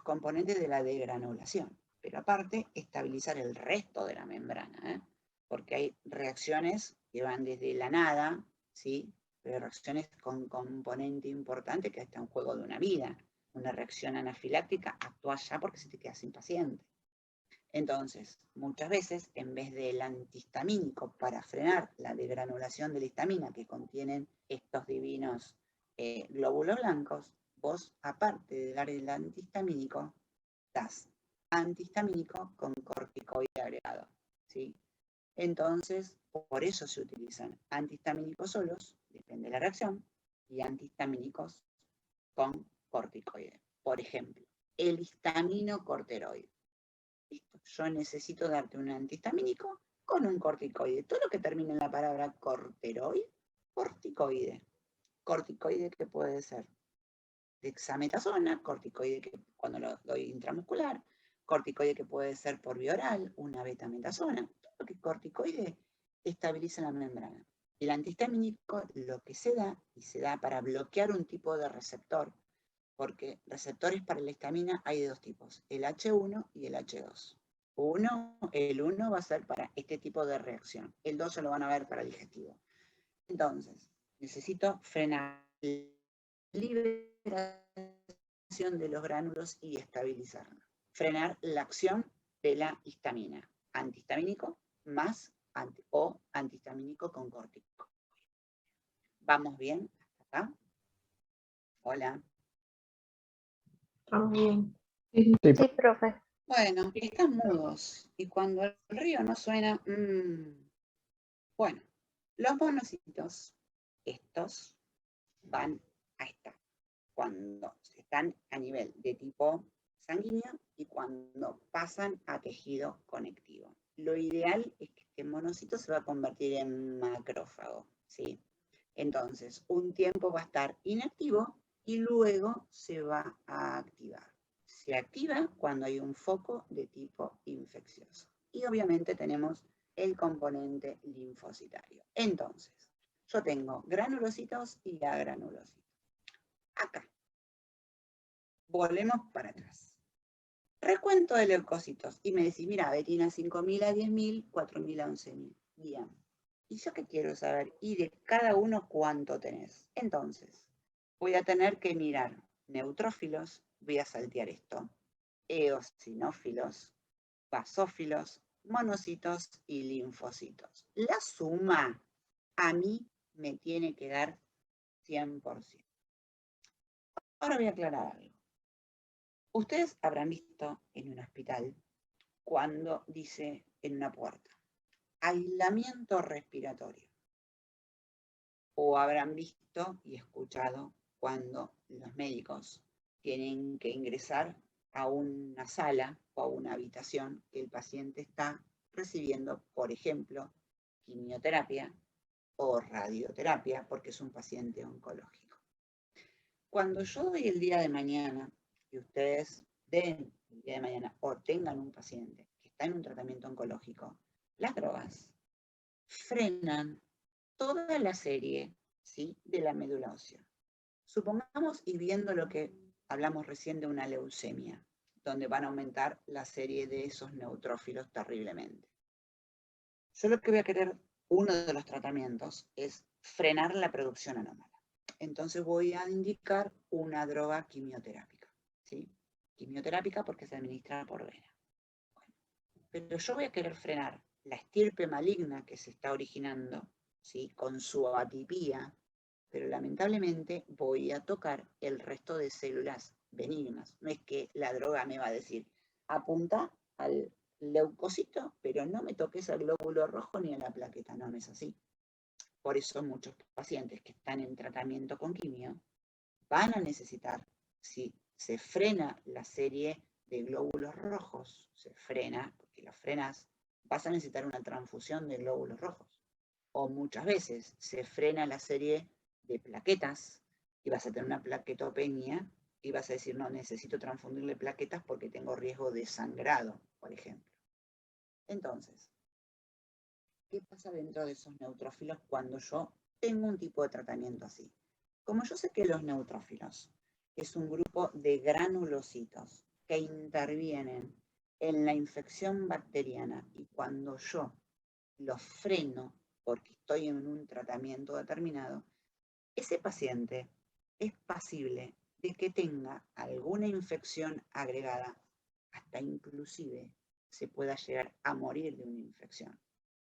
componentes de la degranulación. Pero aparte, estabilizar el resto de la membrana, porque hay reacciones que van desde la nada, ¿sí? Pero reacciones con componente importante que está en juego de una vida. Una reacción anafiláctica actúa ya porque se te queda sin paciente. Entonces, muchas veces, en vez del antihistamínico para frenar la degranulación de la histamina que contienen estos divinos glóbulos blancos, vos, aparte de dar el antihistamínico, das antihistamínico con corticoide agregado, ¿sí? Entonces, por eso se utilizan antihistamínicos solos, depende de la reacción, y antihistamínicos con corticoide. Por ejemplo, el histamino corticoide. Listo, yo necesito darte un antihistamínico con un corticoide. Todo lo que termine en la palabra corticoide, corticoide. Corticoide que puede ser dexametasona, corticoide que cuando lo doy intramuscular, corticoide que puede ser por vía oral, una betametasona. Todo lo que es corticoide estabiliza la membrana. El antihistamínico lo que se da, y se da para bloquear un tipo de receptor, porque receptores para la histamina hay de dos tipos, el H1 y el H2. El 1 va a ser para este tipo de reacción, el 2 se lo van a ver para el digestivo. Entonces, necesito frenar la liberación de los gránulos y estabilizarla. Frenar la acción de la histamina, antihistamínico más antihistamínico con corticoide. ¿Vamos bien hasta acá? Hola. Estamos bien. Sí, profe. Bueno, están mudos. Y cuando el río no suena, bueno, los monocitos, estos van a estar cuando están a nivel de tipo sanguíneo y cuando pasan a tejido conectivo. Lo ideal es que este monocito se va a convertir en macrófago, ¿sí? Entonces, un tiempo va a estar inactivo y luego se va a activar. Se activa cuando hay un foco de tipo infeccioso. Y obviamente tenemos el componente linfocitario. Entonces, yo tengo granulocitos y agranulocitos. Acá. Volvemos para atrás. Recuento de leucocitos. Y me decís, mira, Betina, 5.000 a 10.000, 4.000 a 11.000. Bien. ¿Y yo qué quiero saber? Y de cada uno cuánto tenés. Entonces, voy a tener que mirar neutrófilos, voy a saltear esto, eosinófilos, basófilos, monocitos y linfocitos. La suma a mí me tiene que dar 100%. Ahora voy a aclarar algo. Ustedes habrán visto en un hospital cuando dice en una puerta, aislamiento respiratorio. O habrán visto y escuchado cuando los médicos tienen que ingresar a una sala o a una habitación que el paciente está recibiendo, por ejemplo, quimioterapia o radioterapia, porque es un paciente oncológico. Cuando yo doy el día de mañana, y ustedes den el día de mañana o tengan un paciente que está en un tratamiento oncológico, las drogas frenan toda la serie, ¿sí?, de la médula ósea. Supongamos, y viendo lo que hablamos recién de una leucemia, donde van a aumentar la serie de esos neutrófilos terriblemente. Yo lo que voy a querer, uno de los tratamientos, es frenar la producción anómala. Entonces voy a indicar una droga quimioterápica, ¿sí? Quimioterápica porque se administra por vena. Bueno, pero yo voy a querer frenar la estirpe maligna que se está originando, ¿sí?, con su atipía, pero lamentablemente voy a tocar el resto de células benignas. No es que la droga me va a decir, apunta al leucocito, pero no me toques al glóbulo rojo ni a la plaqueta. No, no es así. Por eso muchos pacientes que están en tratamiento con quimio van a necesitar, si se frena la serie de glóbulos rojos se frena, porque los frenas, vas a necesitar una transfusión de glóbulos rojos. O muchas veces se frena la serie de plaquetas y vas a tener una plaquetopenia y vas a decir, no, necesito transfundirle plaquetas porque tengo riesgo de sangrado, por ejemplo. Entonces, ¿qué pasa dentro de esos neutrófilos cuando yo tengo un tipo de tratamiento así? Como yo sé que los neutrófilos es un grupo de granulocitos que intervienen en la infección bacteriana y cuando yo los freno porque estoy en un tratamiento determinado, ese paciente es pasible de que tenga alguna infección agregada, hasta inclusive se pueda llegar a morir de una infección.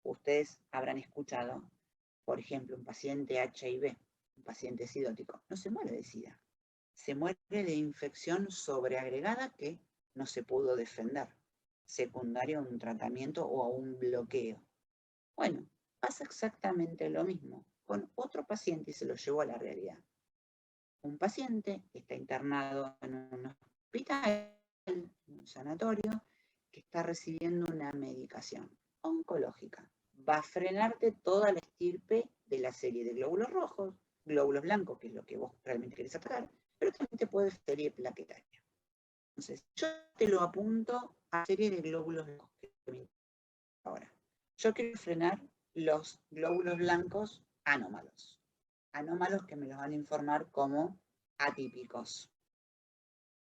Ustedes habrán escuchado, por ejemplo, un paciente HIV, un paciente sidótico, no se muere de SIDA, se muere de infección sobreagregada que no se pudo defender, secundaria a un tratamiento o a un bloqueo. Bueno, pasa exactamente lo mismo con otro paciente y se lo llevó a la realidad. Un paciente que está internado en un hospital, en un sanatorio, que está recibiendo una medicación oncológica. Va a frenarte toda la estirpe de la serie de glóbulos rojos, glóbulos blancos, que es lo que vos realmente querés atacar, pero también te puede serie plaquetaria. Entonces, yo te lo apunto a serie de glóbulos blancos. Ahora, yo quiero frenar los glóbulos blancos anómalos. Anómalos que me los van a informar como atípicos.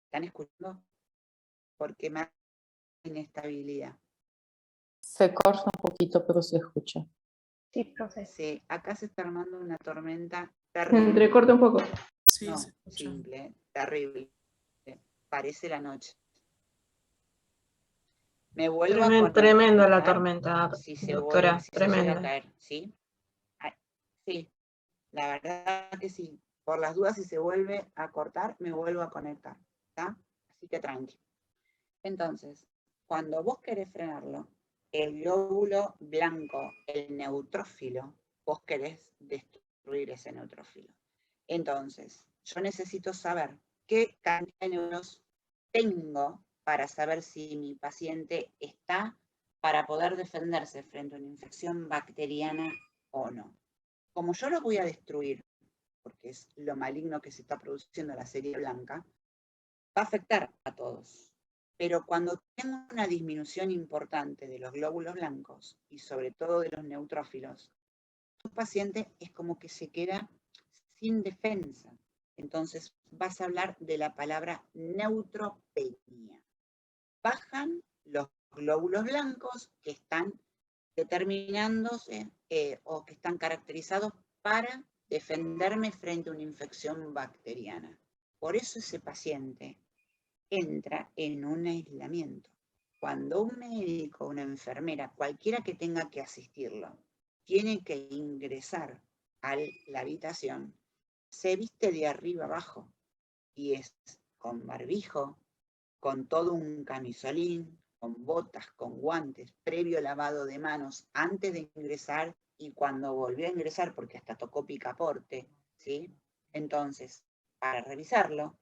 ¿Están escuchando? Porque más inestabilidad. Se corta un poquito, pero se escucha. Sí, profe. Sí, acá se está armando una tormenta Se terrible. entrecorta un poco. Sí, No, se escucha. simple, terrible. Parece la noche. Me vuelvo a conectar. Tremenda la tormenta, Si se doctora, vuelve, si se llega a tremenda. caer, ¿sí? Sí, la verdad que sí. Por las dudas, si se vuelve a cortar, me vuelvo a conectar, ¿está? Así que tranqui. Entonces, cuando vos querés frenarlo, el glóbulo blanco, el neutrófilo, vos querés destruir ese neutrófilo. Entonces, yo necesito saber qué cantidad de neuronas tengo para saber si mi paciente está para poder defenderse frente a una infección bacteriana o no. Como yo lo voy a destruir, porque es lo maligno que se está produciendo en la serie blanca, va a afectar a todos. Pero cuando tengo una disminución importante de los glóbulos blancos y sobre todo de los neutrófilos, tu paciente es como que se queda sin defensa. Entonces vas a hablar de la palabra neutropenia. Bajan los glóbulos blancos que están determinándose o que están caracterizados para defenderme frente a una infección bacteriana. Por eso ese paciente entra en un aislamiento. Cuando un médico, una enfermera, cualquiera que tenga que asistirlo, tiene que ingresar a la habitación, se viste de arriba abajo y es con barbijo, con todo un camisolín, con botas, con guantes, previo lavado de manos antes de ingresar y cuando volvió a ingresar, porque hasta tocó picaporte, ¿sí? Entonces, para revisarlo,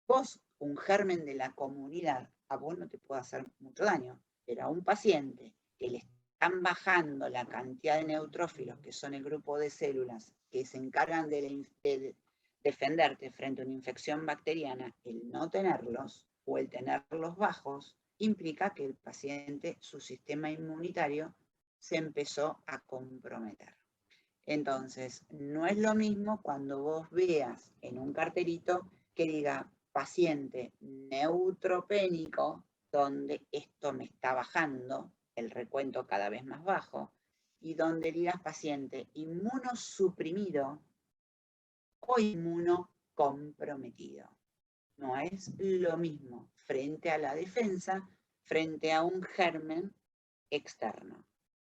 vos, un germen de la comunidad, a vos no te puede hacer mucho daño, pero a un paciente que le están bajando la cantidad de neutrófilos, que son el grupo de células que se encargan de defenderte frente a una infección bacteriana, el no tenerlos o el tenerlos bajos, implica que el paciente, su sistema inmunitario, se empezó a comprometer. Entonces, no es lo mismo cuando vos veas en un cartelito que diga paciente neutropénico, donde esto me está bajando, el recuento cada vez más bajo, y donde digas paciente inmunosuprimido o inmunocomprometido. No es lo mismo frente a la defensa, frente a un germen externo.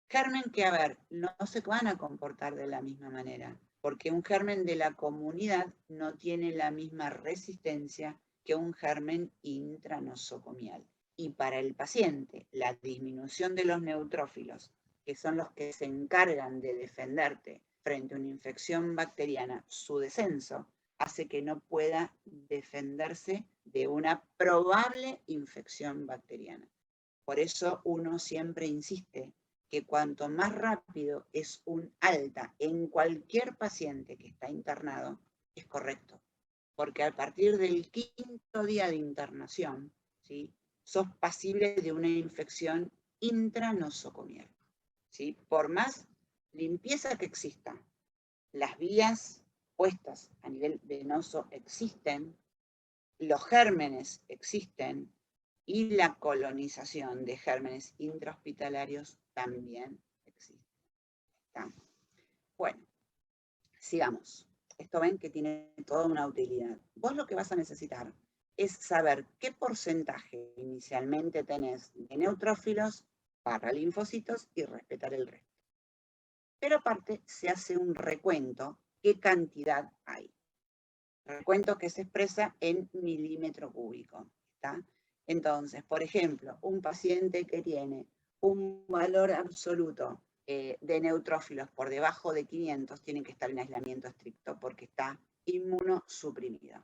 Germen que, a ver, no se van a comportar de la misma manera, porque un germen de la comunidad no tiene la misma resistencia que un germen intranosocomial. Y para el paciente, la disminución de los neutrófilos, que son los que se encargan de defenderte frente a una infección bacteriana, su descenso, hace que no pueda defenderse de una probable infección bacteriana. Por eso uno siempre insiste que cuanto más rápido es un alta en cualquier paciente que está internado, es correcto. Porque a partir del 5º día de internación, ¿sí?, sos pasible de una infección intranosocomial, ¿sí? Por más limpieza que exista, las vías puestas a nivel venoso existen, los gérmenes existen y la colonización de gérmenes intrahospitalarios también existe. ¿Está? Bueno, sigamos. Esto ven que tiene toda una utilidad. Vos lo que vas a necesitar es saber qué porcentaje inicialmente tenés de neutrófilos para linfocitos y respetar el resto. Pero aparte se hace un recuento, qué cantidad hay. Recuento que se expresa en milímetro cúbico. ¿Está? Entonces, por ejemplo, un paciente que tiene un valor absoluto de neutrófilos por debajo de 500 tiene que estar en aislamiento estricto porque está inmunosuprimido.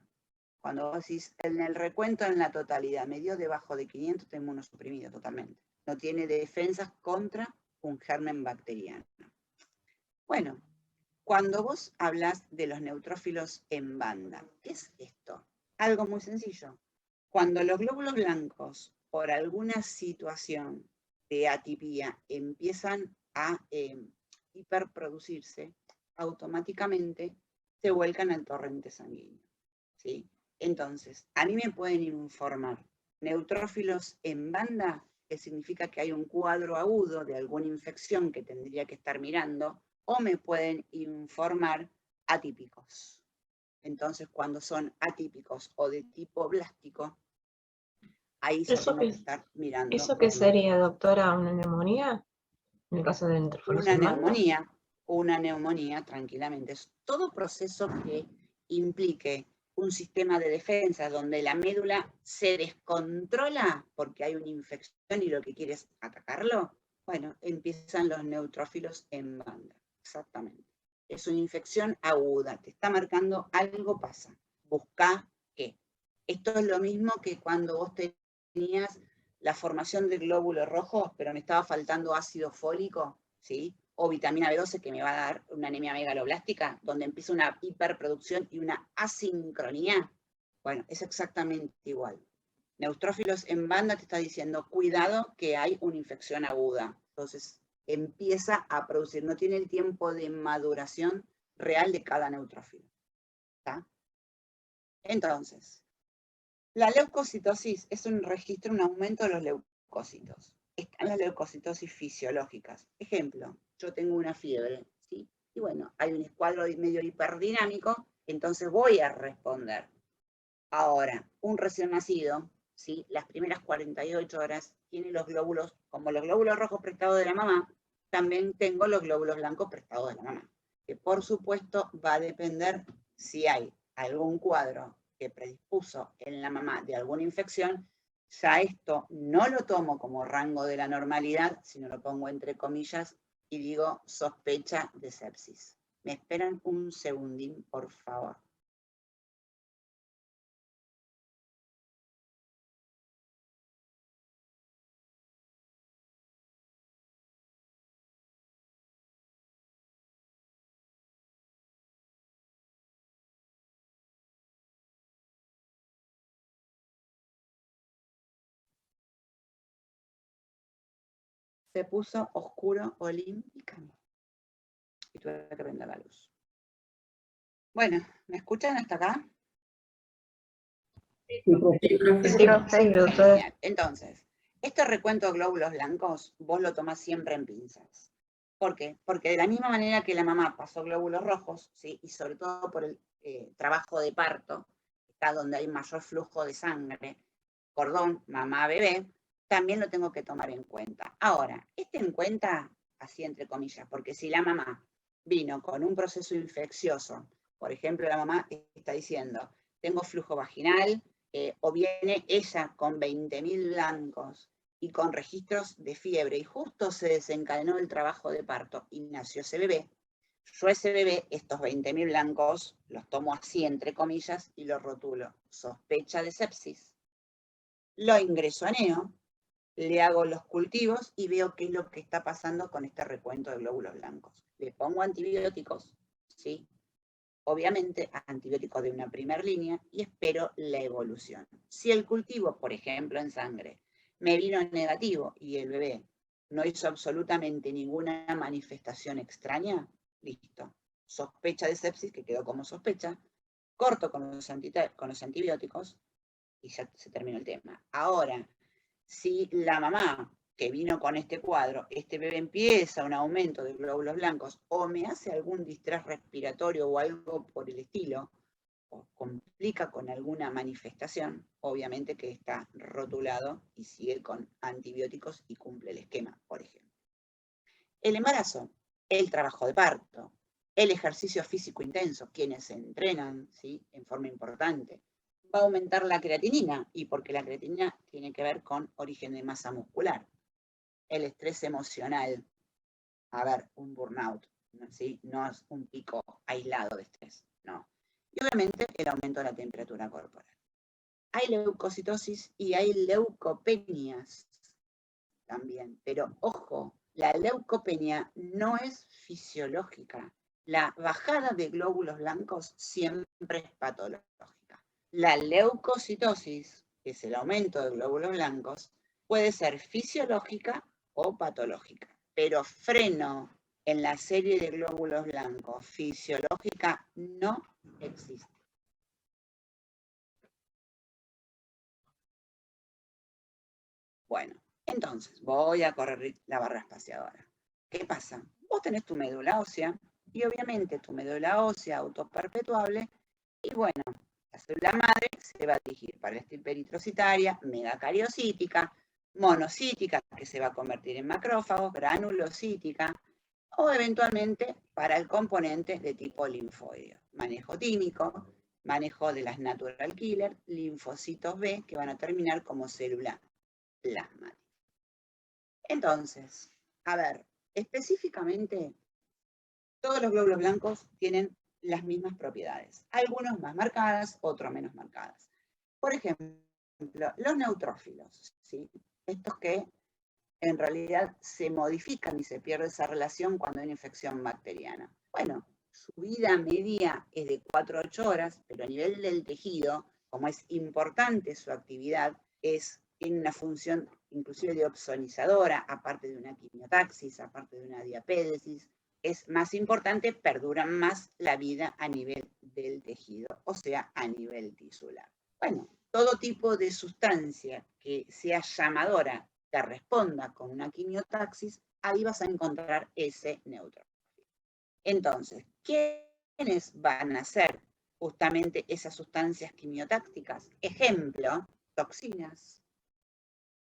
Cuando vos decís en el recuento en la totalidad, me dio debajo de 500, está inmunosuprimido totalmente. No tiene defensas contra un germen bacteriano. Bueno, cuando vos hablas de los neutrófilos en banda, ¿qué es esto? Algo muy sencillo. Cuando los glóbulos blancos, por alguna situación de atipía, empiezan a hiperproducirse, automáticamente se vuelcan al torrente sanguíneo, ¿sí? Entonces, a mí me pueden informar neutrófilos en banda, que significa que hay un cuadro agudo de alguna infección que tendría que estar mirando, o me pueden informar atípicos. Entonces, cuando son atípicos o de tipo blástico, ahí yo tengo que estar mirando. ¿Eso qué sería, doctora? ¿Una neumonía? En el caso de neutrófilos en banda. Una neumonía, tranquilamente. Es todo proceso que implique un sistema de defensa donde la médula se descontrola porque hay una infección y lo que quiere es atacarlo. Bueno, empiezan los neutrófilos en banda. Exactamente. Es una infección aguda, te está marcando algo pasa. Busca qué. Esto es lo mismo que cuando vos tenías la formación de glóbulos rojos, pero me estaba faltando ácido fólico, ¿sí? O vitamina B12 que me va a dar una anemia megaloblástica, donde empieza una hiperproducción y una asincronía. Bueno, es exactamente igual. Neutrófilos en banda te está diciendo, cuidado que hay una infección aguda. Entonces, empieza a producir, no tiene el tiempo de maduración real de cada neutrófilo. ¿Está? Entonces, la leucocitosis es un registro, un aumento de los leucocitos. Están las leucocitosis fisiológicas. Ejemplo, yo tengo una fiebre, ¿sí? Y bueno, hay un escuadro medio hiperdinamico, entonces voy a responder. Ahora, un recién nacido, ¿sí?, las primeras 48 horas tiene los glóbulos, como los glóbulos rojos prestados de la mamá, también tengo los glóbulos blancos prestados de la mamá. Que por supuesto va a depender si hay algún cuadro que predispuso en la mamá de alguna infección. Ya esto no lo tomo como rango de la normalidad, sino lo pongo entre comillas y digo sospecha de sepsis. ¿Me esperan un segundín, por favor? Se puso oscuro olímpicamente y tuve que prender la luz. Bueno, ¿me escuchan hasta acá? Sí, profe. Entonces, este recuento de glóbulos blancos, vos lo tomás siempre en pinzas. ¿Por qué? Porque de la misma manera que la mamá pasó glóbulos rojos, ¿sí?, y sobre todo por el trabajo de parto, está donde hay mayor flujo de sangre, cordón, mamá, bebé, también lo tengo que tomar en cuenta. Ahora, en cuenta, así entre comillas, porque si la mamá vino con un proceso infeccioso, por ejemplo, la mamá está diciendo, tengo flujo vaginal, o viene ella con 20.000 blancos y con registros de fiebre, y justo se desencadenó el trabajo de parto y nació ese bebé, Yo a ese bebé, estos 20.000 blancos, los tomo así, entre comillas, y los rotulo. Sospecha de sepsis. Lo ingreso a neo, le hago los cultivos y veo qué es lo que está pasando con este recuento de glóbulos blancos. Le pongo antibióticos, ¿sí? Obviamente antibióticos de una primera línea y espero la evolución. Si el cultivo, por ejemplo en sangre, me vino negativo y el bebé no hizo absolutamente ninguna manifestación extraña, listo. Sospecha de sepsis, que quedó como sospecha, corto con los antibióticos y ya se terminó el tema. Ahora, si la mamá que vino con este cuadro, este bebé empieza un aumento de glóbulos blancos o me hace algún distrés respiratorio o algo por el estilo, o complica con alguna manifestación, obviamente que está rotulado y sigue con antibióticos y cumple el esquema, por ejemplo. El embarazo, el trabajo de parto, el ejercicio físico intenso, quienes se entrenan, ¿sí?, en forma importante, va a aumentar la creatinina, y porque la creatinina tiene que ver con origen de masa muscular. El estrés emocional, a ver, un burnout, ¿sí? No es un pico aislado de estrés, no. Y obviamente el aumento de la temperatura corporal. Hay leucocitosis y hay leucopenias también, pero ojo, la leucopenia no es fisiológica. La bajada de glóbulos blancos siempre es patológica. La leucocitosis, que es el aumento de glóbulos blancos, puede ser fisiológica o patológica, pero freno en la serie de glóbulos blancos fisiológica no existe. Bueno, entonces voy a correr la barra espaciadora. ¿Qué pasa? Vos tenés tu médula ósea y obviamente tu médula ósea autoperpetuable y bueno, la célula madre se va a dirigir para esta hiperitrocitaria, megacariocítica, monocítica, que se va a convertir en macrófagos, granulocítica, o eventualmente para el componente de tipo linfoideo. Manejo tímico, manejo de las natural killer, linfocitos B, que van a terminar como célula plasmática. Entonces, a ver, específicamente, todos los glóbulos blancos tienen las mismas propiedades, algunos más marcadas, otros menos marcadas. Por ejemplo, los neutrófilos, ¿sí? Estos que en realidad se modifican y se pierde esa relación cuando hay una infección bacteriana. Bueno, su vida media es de 4 a 8 horas, pero a nivel del tejido, como es importante su actividad, tiene una función inclusive de opsonizadora, aparte de una quimiotaxis, aparte de una diapédesis, es más importante, perduran más la vida a nivel del tejido, o sea, a nivel tisular. Bueno, todo tipo de sustancia que sea llamadora, que responda con una quimiotaxis, ahí vas a encontrar ese neutrófilo. Entonces, ¿quiénes van a ser justamente esas sustancias quimiotácticas? Ejemplo, toxinas,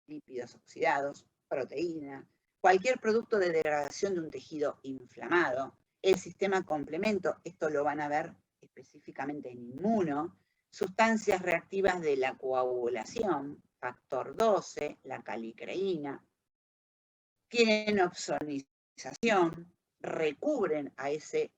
lípidos oxidados, proteína, cualquier producto de degradación de un tejido inflamado, el sistema complemento, esto lo van a ver específicamente en inmuno, sustancias reactivas de la coagulación, factor 12, la calicreína, tienen opsonización, recubren a ese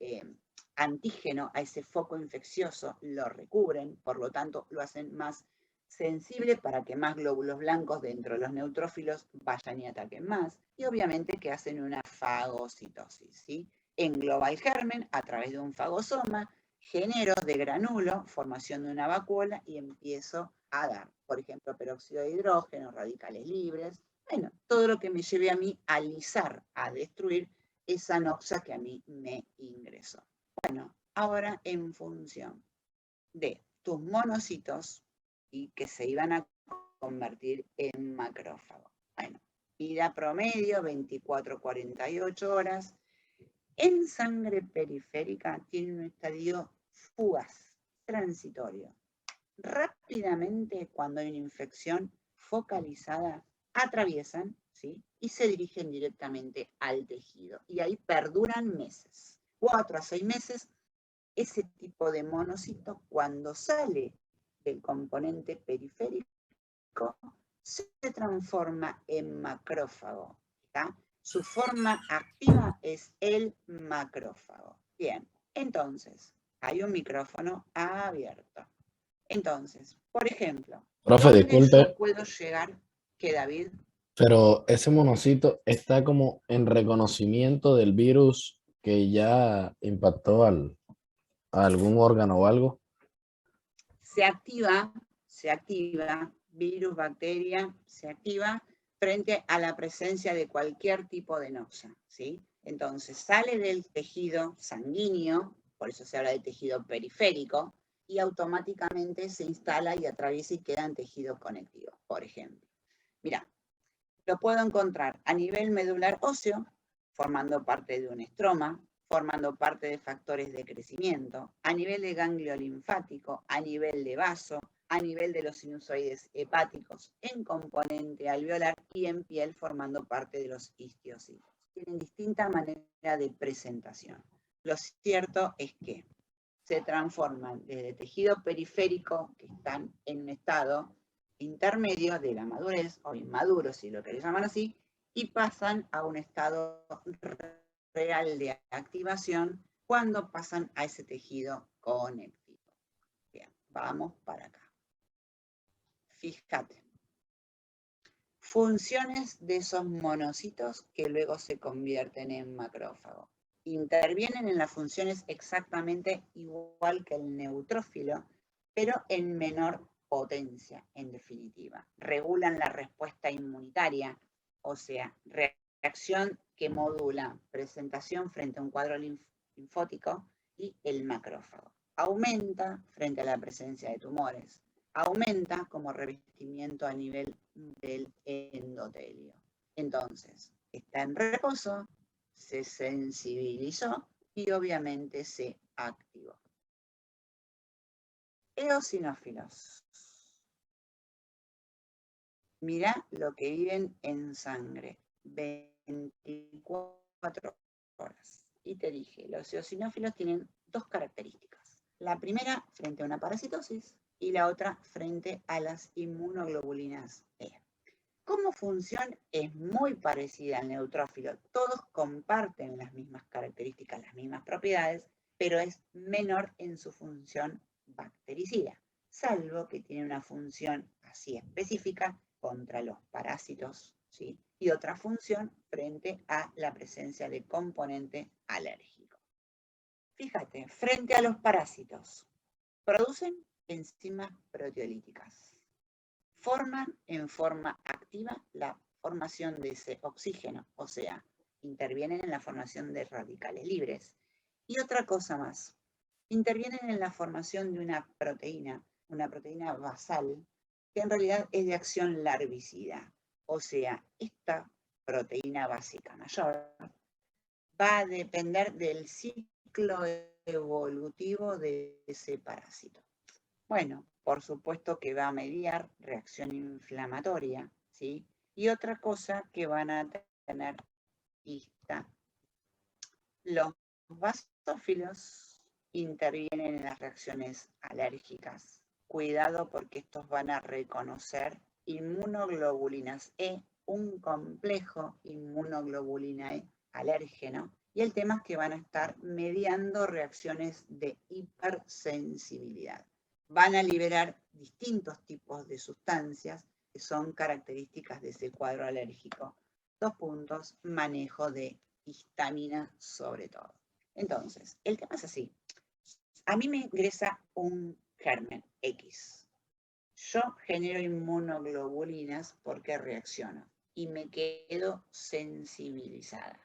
antígeno, a ese foco infeccioso, lo recubren, por lo tanto lo hacen más sensible para que más glóbulos blancos dentro de los neutrófilos vayan y ataquen más, y obviamente que hacen una fagocitosis, ¿sí? Engloba el germen a través de un fagosoma, genero de granulo, formación de una vacuola y empiezo a dar, por ejemplo, peróxido de hidrógeno, radicales libres, bueno, todo lo que me lleve a mí a lisar, a destruir esa noxa que a mí me ingresó. Bueno, ahora en función de tus monocitos y que se iban a convertir en macrófagos. Bueno, vida promedio 24-48 horas. En sangre periférica tiene un estadio fugaz, transitorio. Rápidamente, cuando hay una infección focalizada, atraviesan, ¿sí?, y se dirigen directamente al tejido. Y ahí perduran meses, 4 a 6 meses. Ese tipo de monocito, cuando sale del componente periférico, se transforma en macrófago, ¿está? Su forma activa es el macrófago. Bien, entonces, hay un micrófono abierto. Entonces, por ejemplo, Profe, ¿dónde disculpe, yo puedo llegar? ¿Qué, David? pero ese monocito está como en reconocimiento del virus que ya impactó a algún órgano o algo. Se activa, virus, bacteria, se activa frente a la presencia de cualquier tipo de noxa, ¿sí? Entonces sale del tejido sanguíneo, por eso se habla de tejido periférico, y automáticamente se instala y atraviesa y queda en tejido conectivo, por ejemplo. Mirá, lo puedo encontrar a nivel medular óseo, formando parte de un estroma, formando parte de factores de crecimiento, a nivel de ganglio linfático, a nivel de vaso, a nivel de los sinusoides hepáticos, en componente alveolar y en piel formando parte de los histiocitos. Tienen distinta manera de presentación. Lo cierto es que se transforman desde tejido periférico, que están en un estado intermedio de la madurez, o inmaduro si lo querés llamar así, y pasan a un estado real de activación cuando pasan a ese tejido conectivo. Bien, vamos para acá. Fíjate. Funciones de esos monocitos que luego se convierten en macrófago. Intervienen en las funciones exactamente igual que el neutrófilo, pero en menor potencia, en definitiva. Regulan la respuesta inmunitaria, o sea, reacción que modula presentación frente a un cuadro linfótico y el macrófago. Aumenta frente a la presencia de tumores. Aumenta como revestimiento a nivel del endotelio. Entonces, está en reposo, se sensibilizó y obviamente se activó. Eosinófilos. Mirá lo que viven en sangre, 24 horas. Y te dije, los eosinófilos tienen dos características. La primera, frente a una parasitosis, y la otra, frente a las inmunoglobulinas E. Como función es muy parecida al neutrófilo. Todos comparten las mismas características, las mismas propiedades, pero es menor en su función bactericida, salvo que tiene una función así específica contra los parásitos, ¿sí? Y otra función frente a la presencia de componente alérgico. Fíjate, frente a los parásitos, producen enzimas proteolíticas. Forman en forma activa la formación de ese oxígeno, o sea, intervienen en la formación de radicales libres. Y otra cosa más, intervienen en la formación de una proteína basal, que en realidad es de acción larvicida. O sea, esta proteína básica mayor va a depender del ciclo evolutivo de ese parásito. Bueno, por supuesto que va a mediar reacción inflamatoria, ¿sí? Y otra cosa que van a tener histamina. Los basófilos intervienen en las reacciones alérgicas. Cuidado porque estos van a reconocer inmunoglobulinas E, un complejo inmunoglobulina E alérgeno, y el tema es que van a estar mediando reacciones de hipersensibilidad. Van a liberar distintos tipos de sustancias que son características de ese cuadro alérgico. 2 puntos, manejo de histamina sobre todo. Entonces, el tema es así. A mí me ingresa un germen X. Yo genero inmunoglobulinas porque reacciono y me quedo sensibilizada.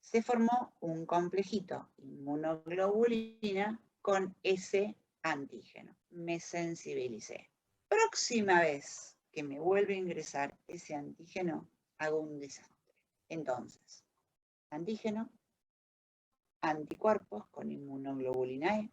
Se formó un complejito, inmunoglobulina, con ese antígeno. Me sensibilicé. Próxima vez que me vuelve a ingresar ese antígeno, hago un desastre. Entonces, antígeno, anticuerpos con inmunoglobulina E.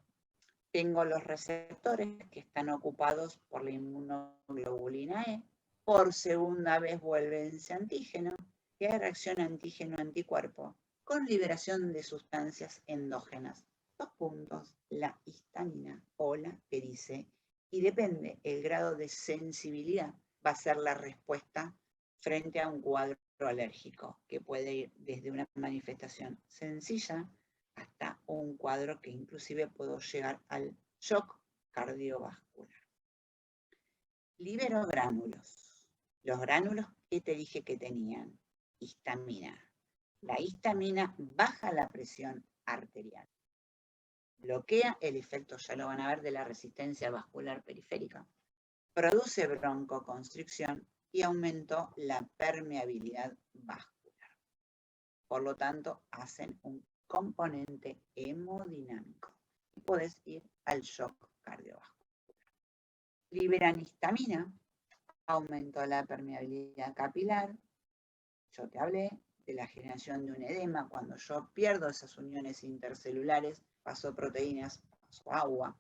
Tengo los receptores que están ocupados por la inmunoglobulina E. Por segunda vez vuelve ese antígeno y hay reacción antígeno-anticuerpo con liberación de sustancias endógenas. 2 puntos, la histamina o la que dice, y depende el grado de sensibilidad, va a ser la respuesta frente a un cuadro alérgico, que puede ir desde una manifestación sencilla hasta un cuadro que inclusive puedo llegar al shock cardiovascular. Libero gránulos. Los gránulos que te dije que tenían histamina. La histamina baja la presión arterial. Bloquea el efecto, ya lo van a ver, de la resistencia vascular periférica. Produce broncoconstricción y aumentó la permeabilidad vascular. Por lo tanto, hacen un componente hemodinámico. Y puedes ir al shock cardiovascular. Liberan histamina, aumentó la permeabilidad capilar. Yo te hablé de la generación de un edema. Cuando yo pierdo esas uniones intercelulares, paso proteínas, paso agua,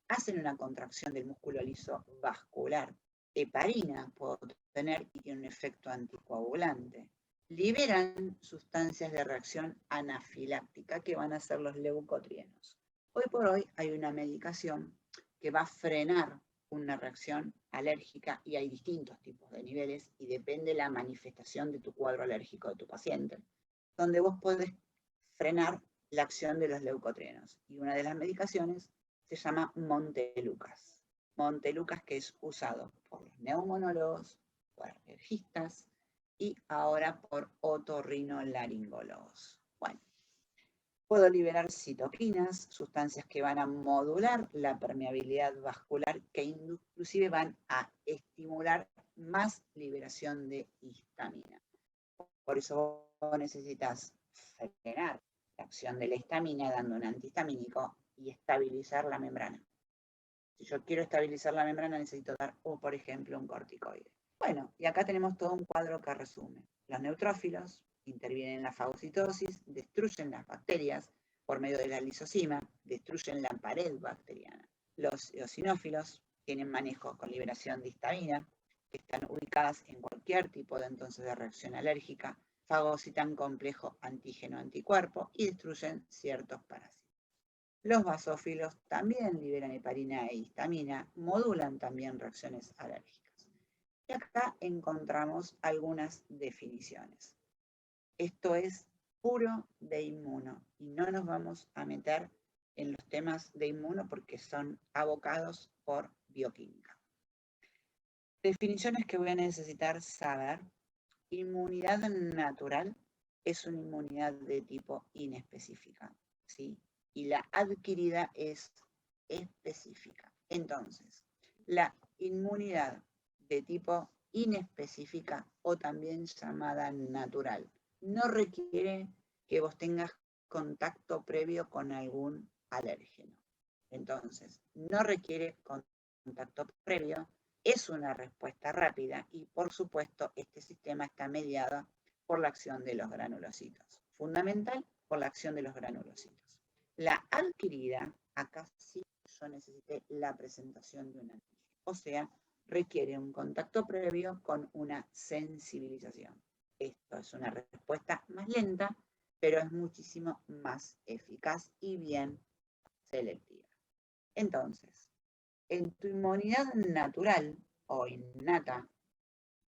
hacen una contracción del músculo liso vascular. Heparina puedo tener y tiene un efecto anticoagulante. Liberan sustancias de reacción anafiláctica que van a ser los leucotrienos. Hoy por hoy hay una medicación que va a frenar una reacción alérgica y hay distintos tipos de niveles y depende la manifestación de tu cuadro alérgico de tu paciente, donde vos podés frenar la acción de los leucotrienos. Y una de las medicaciones se llama Montelukast. Montelukast, que es usado por los neumonólogos, por alergistas y ahora por otorrinolaringólogos. Bueno, puedo liberar citoquinas, sustancias que van a modular la permeabilidad vascular, que inclusive van a estimular más liberación de histamina. Por eso vos necesitas frenar la acción de la histamina dando un antihistamínico y estabilizar la membrana. Si yo quiero estabilizar la membrana, necesito dar, por ejemplo, un corticoide. Bueno, y acá tenemos todo un cuadro que resume. Los neutrófilos intervienen en la fagocitosis, destruyen las bacterias por medio de la lisosima, destruyen la pared bacteriana. Los eosinófilos tienen manejo con liberación de histamina, que están ubicadas en cualquier tipo de entonces de reacción alérgica, fagocitan complejo antígeno-anticuerpo y destruyen ciertos parásitos. Los basófilos también liberan heparina e histamina, modulan también reacciones alérgicas. Y acá encontramos algunas definiciones. Esto es puro de inmuno y no nos vamos a meter en los temas de inmuno porque son abocados por bioquímica. Definiciones que voy a necesitar saber. Inmunidad natural es una inmunidad de tipo inespecífica, ¿sí? Y la adquirida es específica. Entonces, la inmunidad de tipo inespecífica o también llamada natural no requiere que vos tengas contacto previo con algún alérgeno. Entonces, no requiere contacto previo, es una respuesta rápida y, por supuesto, este sistema está mediado por la acción de los granulocitos. Fundamental por la acción de los granulocitos. La adquirida, acá sí yo necesité la presentación de un antígeno. O sea, requiere un contacto previo con una sensibilización. Esto es una respuesta más lenta, pero es muchísimo más eficaz y bien selectiva. Entonces, en tu inmunidad natural o innata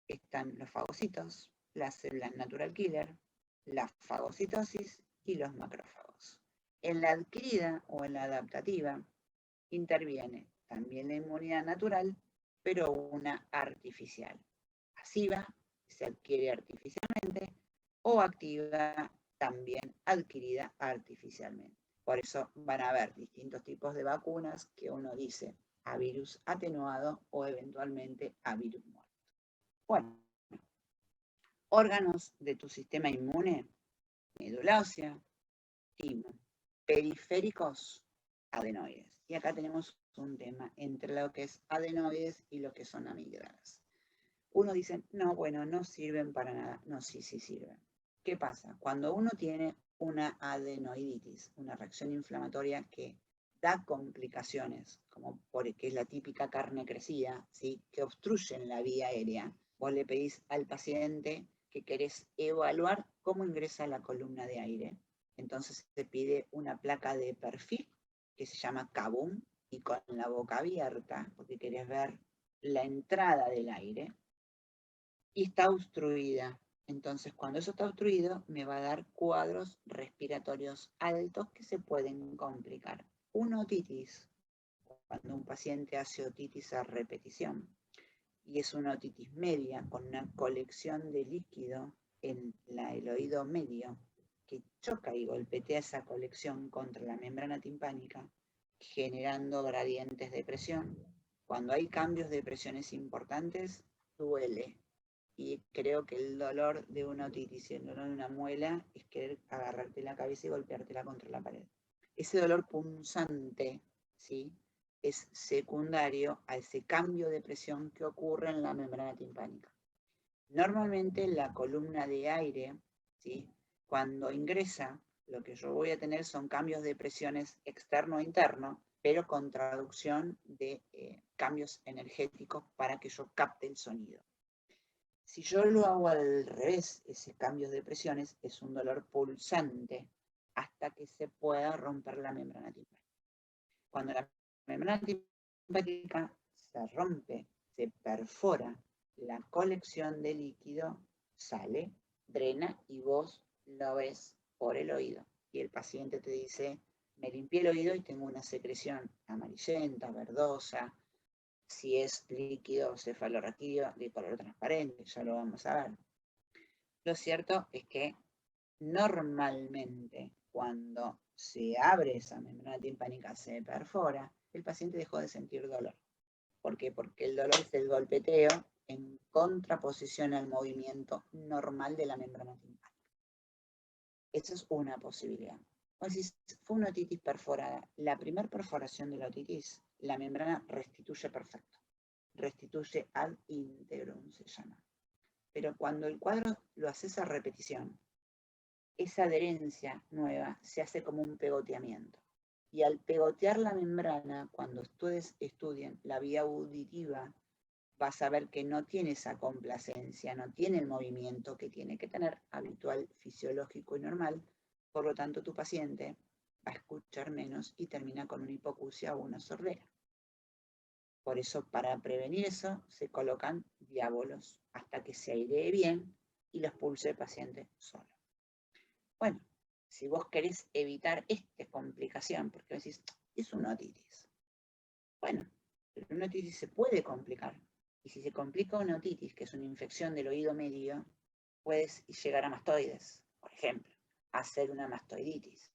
están los fagocitos, las células natural killer, la fagocitosis y los macrófagos. En la adquirida o en la adaptativa interviene también la inmunidad natural, pero una artificial, pasiva, se adquiere artificialmente, o activa, también adquirida artificialmente. Por eso van a haber distintos tipos de vacunas que uno dice a virus atenuado o eventualmente a virus muerto. Bueno, órganos de tu sistema inmune, médula ósea, timo, periféricos, adenoides. Y acá tenemos un tema entre lo que es adenoides y lo que son amígdalas. Uno dice, no, bueno, no sirven para nada. No, sí sirven. ¿Qué pasa? Cuando uno tiene una adenoiditis, una reacción inflamatoria que da complicaciones, como porque es la típica carne crecida, ¿sí? Que obstruyen la vía aérea. Vos le pedís al paciente que querés evaluar cómo ingresa la columna de aire. Entonces se pide una placa de perfil que se llama CABUM y con la boca abierta, porque querés ver la entrada del aire, y está obstruida Entonces, cuando eso está obstruido, me va a dar cuadros respiratorios altos que se pueden complicar. Una otitis, cuando un paciente hace otitis a repetición, y es una otitis media con una colección de líquido en el oído medio, que choca y golpetea esa colección contra la membrana timpánica, generando gradientes de presión. Cuando hay cambios de presiones importantes, duele. Y creo que el dolor de una otitis y el dolor de una muela es querer agarrarte la cabeza y golpeártela contra la pared. Ese dolor punzante, ¿sí?, es secundario a ese cambio de presión que ocurre en la membrana timpánica. Normalmente la columna de aire, ¿sí?, cuando ingresa, lo que yo voy a tener son cambios de presiones externo e interno, pero con traducción de cambios energéticos para que yo capte el sonido. Si yo lo hago al revés, ese cambio de presiones es un dolor pulsante hasta que se pueda romper la membrana timpánica. Cuando la membrana timpánica se rompe, se perfora, la colección de líquido sale, drena y vos lo ves por el oído. Y el paciente te dice, me limpié el oído y tengo una secreción amarillenta, verdosa. Si es líquido cefalorraquídeo de color transparente, ya lo vamos a ver. Lo cierto es que normalmente cuando se abre esa membrana timpánica, se perfora, el paciente dejó de sentir dolor. ¿Por qué? Porque el dolor es el golpeteo en contraposición al movimiento normal de la membrana timpánica. Esa es una posibilidad. O si fue una otitis perforada, la primera perforación de la otitis, la membrana restituye perfecto. Restituye ad integrum se llama. Pero cuando el cuadro lo haces a repetición, esa adherencia nueva se hace como un pegoteamiento. Y al pegotear la membrana, cuando ustedes estudien la vía auditiva, vas a ver que no tiene esa complacencia, no tiene el movimiento que tiene que tener habitual, fisiológico y normal. Por lo tanto, tu paciente va a escuchar menos y termina con una hipoacusia o una sordera. Por eso, para prevenir eso, se colocan diábolos hasta que se airee bien y los pulse el paciente solo. Bueno, si vos querés evitar esta complicación, porque decís, es una otitis. Bueno, pero una otitis se puede complicar. Y si se complica una otitis, que es una infección del oído medio, puedes llegar a mastoides, por ejemplo, hacer una mastoiditis.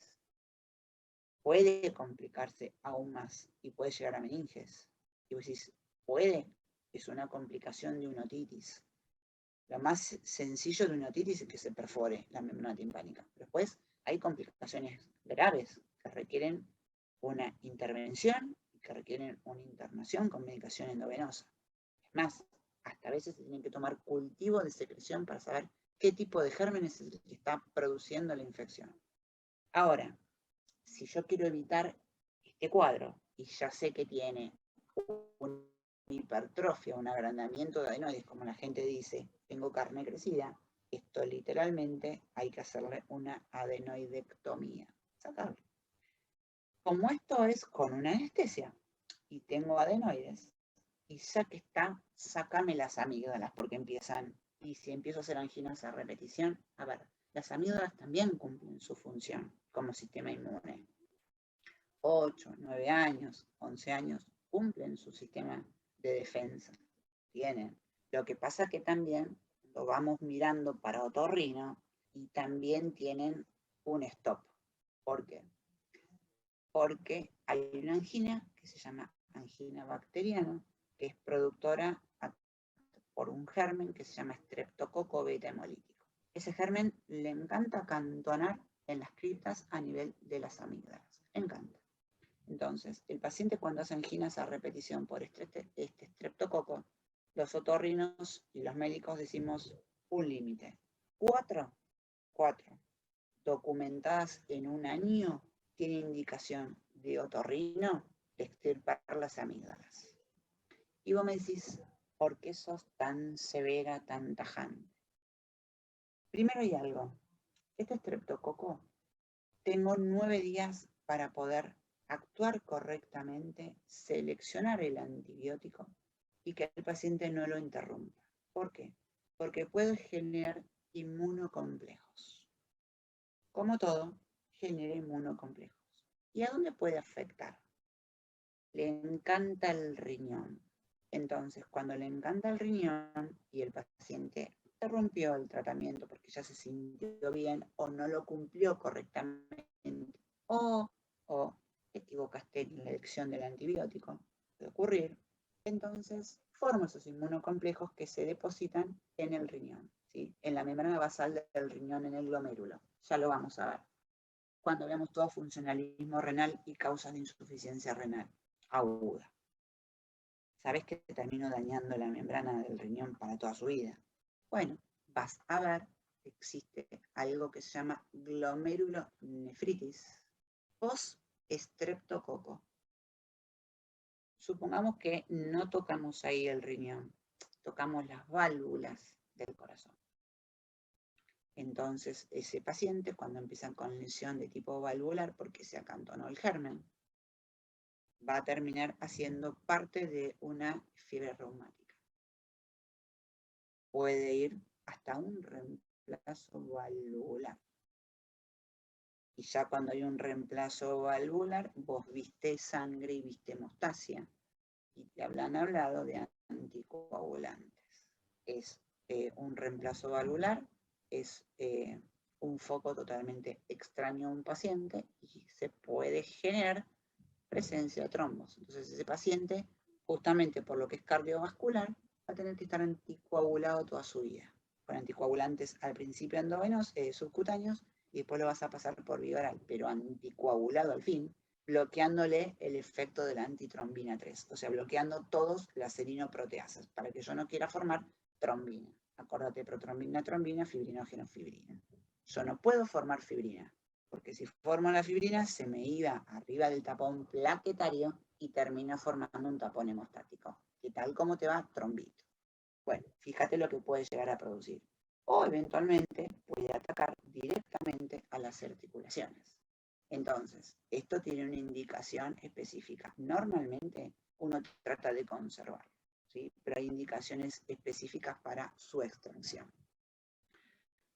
Puede complicarse aún más y puede llegar a meninges. Y vos decís, puede, es una complicación de una otitis. Lo más sencillo de una otitis es que se perfore la membrana timpánica. Después hay complicaciones graves que requieren una intervención y que requieren una internación con medicación endovenosa. Es más, hasta a veces se tienen que tomar cultivo de secreción para saber qué tipo de gérmenes es el que está produciendo la infección. Ahora, si yo quiero evitar este cuadro y ya sé que tiene una hipertrofia, un agrandamiento de adenoides, como la gente dice, tengo carne crecida, esto literalmente hay que hacerle una adenoidectomía, sacarlo. Como esto es con una anestesia y tengo adenoides, y ya que está, sácame las amígdalas, porque empiezan, y si empiezo a hacer anginas a repetición, a ver, las amígdalas también cumplen su función como sistema inmune. 8, 9 años, 11 años, cumplen su sistema de defensa. Tienen. Lo que pasa que también lo vamos mirando para otorrino y también tienen un stop. ¿Por qué? Porque hay una angina que se llama angina bacteriana, que es productora por un germen que se llama Streptococcus beta hemolítico. Ese germen le encanta cantonar en las criptas a nivel de las amígdalas. Le encanta. Entonces, el paciente cuando hace anginas a repetición por este streptococo, los otorrinos y los médicos decimos un límite. 4 documentadas en un año tienen indicación de otorrino de extirpar las amígdalas. Y vos me decís, ¿por qué sos tan severa, tan tajante? Primero hay algo. Este streptococo, tengo 9 días para poder actuar correctamente, seleccionar el antibiótico y que el paciente no lo interrumpa. ¿Por qué? Porque puede generar inmunocomplejos. Como todo, genera inmunocomplejos. ¿Y a dónde puede afectar? Le encanta el riñón. Entonces, cuando le encanta el riñón y el paciente interrumpió el tratamiento porque ya se sintió bien o no lo cumplió correctamente o te equivocaste en la elección del antibiótico, puede ocurrir, entonces forma esos inmunocomplejos que se depositan en el riñón, ¿sí? En la membrana basal del riñón, en el glomérulo. Ya lo vamos a ver cuando veamos todo funcionalismo renal y causas de insuficiencia renal aguda. ¿Sabes que te termino dañando la membrana del riñón para toda su vida? Bueno, vas a ver que existe algo que se llama glomerulonefritis post-estreptococo. Supongamos que no tocamos ahí el riñón, tocamos las válvulas del corazón. Entonces, ese paciente, cuando empiezan con lesión de tipo valvular, porque se acantonó el germen, va a terminar haciendo parte de una fiebre reumática. Puede ir hasta un reemplazo valvular. Y ya cuando hay un reemplazo valvular, vos viste sangre y viste hemostasia. Y te habrán hablado de anticoagulantes. Es un reemplazo valvular, es un foco totalmente extraño a un paciente y se puede generar presencia de trombos. Entonces ese paciente, justamente por lo que es cardiovascular, va a tener que estar anticoagulado toda su vida. Con anticoagulantes al principio endovenosos, subcutáneos, y después lo vas a pasar por vía oral, pero anticoagulado al fin, bloqueándole el efecto de la antitrombina 3, o sea, bloqueando todos las serinoproteasas, para que yo no quiera formar trombina. Acordate, protrombina, trombina, fibrinógeno, fibrina. Yo no puedo formar fibrina, porque si formo la fibrina se me iba arriba del tapón plaquetario y termina formando un tapón hemostático, que tal como te va, trombito. Bueno, fíjate lo que puede llegar a producir. O eventualmente puede atacar directamente a las articulaciones. Entonces, esto tiene una indicación específica. Normalmente uno trata de conservarlo, ¿sí? Pero hay indicaciones específicas para su extracción.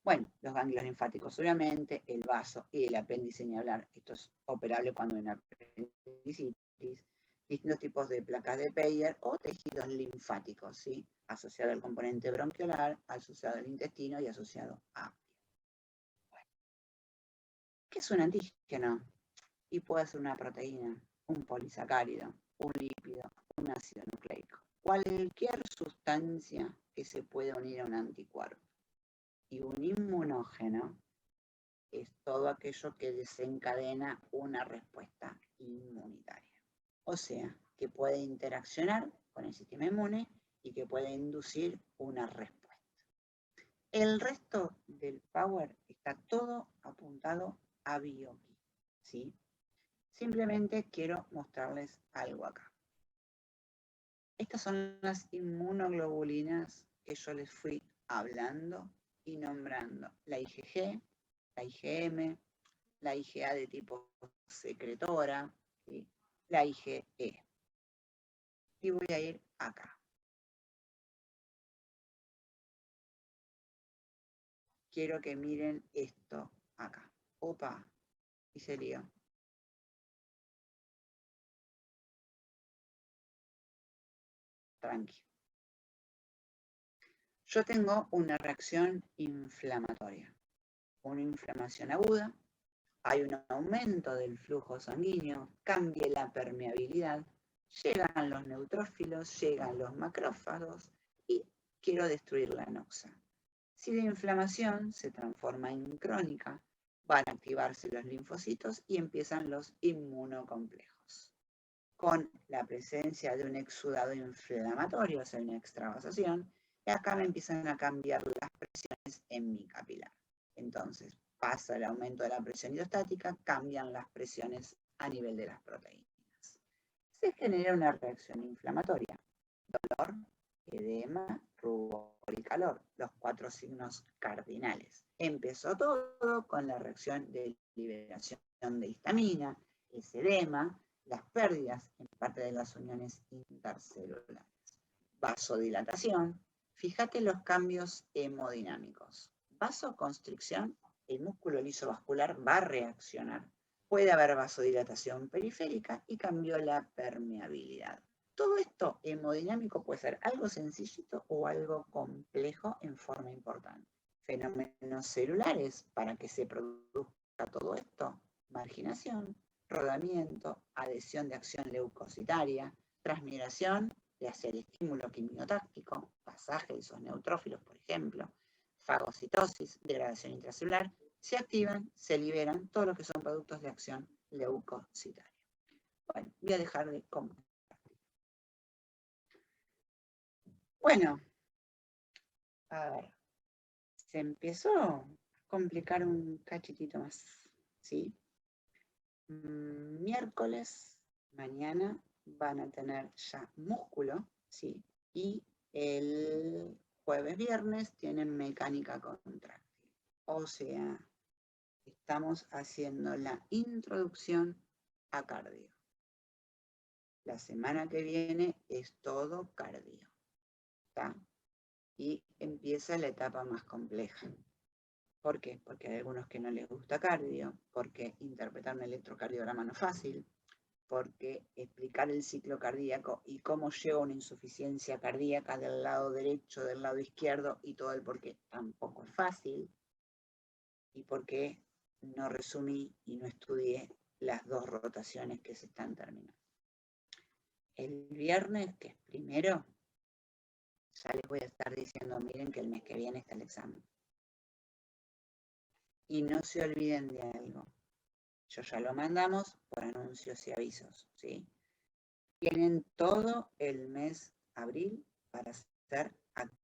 Bueno, los ganglios linfáticos obviamente, el vaso y el apéndice ni hablar. Esto es operable cuando hay una apendicitis, distintos tipos de placas de Peyer o tejidos linfáticos, ¿sí? Asociado al componente bronquiolar, asociado al intestino y asociado a... Bueno, ¿qué es un antígeno? Y puede ser una proteína, un polisacárido, un lípido, un ácido nucleico. Cualquier sustancia que se pueda unir a un anticuerpo. Y un inmunógeno es todo aquello que desencadena una respuesta inmunitaria. O sea, que puede interaccionar con el sistema inmune y que puede inducir una respuesta. El resto del power está todo apuntado a bioquímica, ¿sí? Simplemente quiero mostrarles algo acá. Estas son las inmunoglobulinas que yo les fui hablando y nombrando. La IgG, la IgM, la IgA de tipo secretora, ¿sí? La IgE. Y voy a ir acá. Quiero que miren esto acá. Opa, y se lió. Tranqui. Yo tengo una reacción inflamatoria, una inflamación aguda, hay un aumento del flujo sanguíneo, cambia la permeabilidad, llegan los neutrófilos, llegan los macrófagos y quiero destruir la noxa. Si la inflamación se transforma en crónica, van a activarse los linfocitos y empiezan los inmunocomplejos. Con la presencia de un exudado inflamatorio, o sea, una extravasación, y acá me empiezan a cambiar las presiones en mi capilar. Entonces, pasa el aumento de la presión hidrostática, cambian las presiones a nivel de las proteínas. Se genera una reacción inflamatoria, dolor, edema, rubor y calor, los 4 signos cardinales. Empezó todo con la reacción de liberación de histamina, ese edema, las pérdidas en parte de las uniones intercelulares, vasodilatación. Fíjate los cambios hemodinámicos, vasoconstricción, el músculo liso vascular va a reaccionar. Puede haber vasodilatación periférica y cambio la permeabilidad. Todo esto hemodinámico puede ser algo sencillito o algo complejo en forma importante. Fenómenos celulares para que se produzca todo esto: marginación, rodamiento, adhesión de acción leucocitaria, transmigración de hacer estímulo quimiotáctico, pasaje de esos neutrófilos, por ejemplo, fagocitosis, degradación intracelular, se activan, se liberan todo lo que son productos de acción leucocitaria. Bueno, voy a dejar de compartir. Bueno, a ver, se empezó a complicar un cachitito más, ¿sí? Miércoles, mañana, van a tener ya músculo, ¿sí? Y el jueves, viernes tienen mecánica contráctil. O sea, estamos haciendo la introducción a cardio. La semana que viene es todo cardio, ¿está? Y empieza la etapa más compleja. ¿Por qué? Porque hay algunos que no les gusta cardio, porque interpretar un electrocardiograma no es fácil, porque explicar el ciclo cardíaco y cómo lleva una insuficiencia cardíaca del lado derecho, del lado izquierdo y todo el porqué tampoco es fácil, y porque no resumí y no estudié las 2 rotaciones que se están terminando. El viernes, que es primero, ya les voy a estar diciendo, miren que el mes que viene está el examen. Y no se olviden de algo. Yo ya lo mandamos por anuncios y avisos, ¿sí? Tienen todo el mes abril para hacer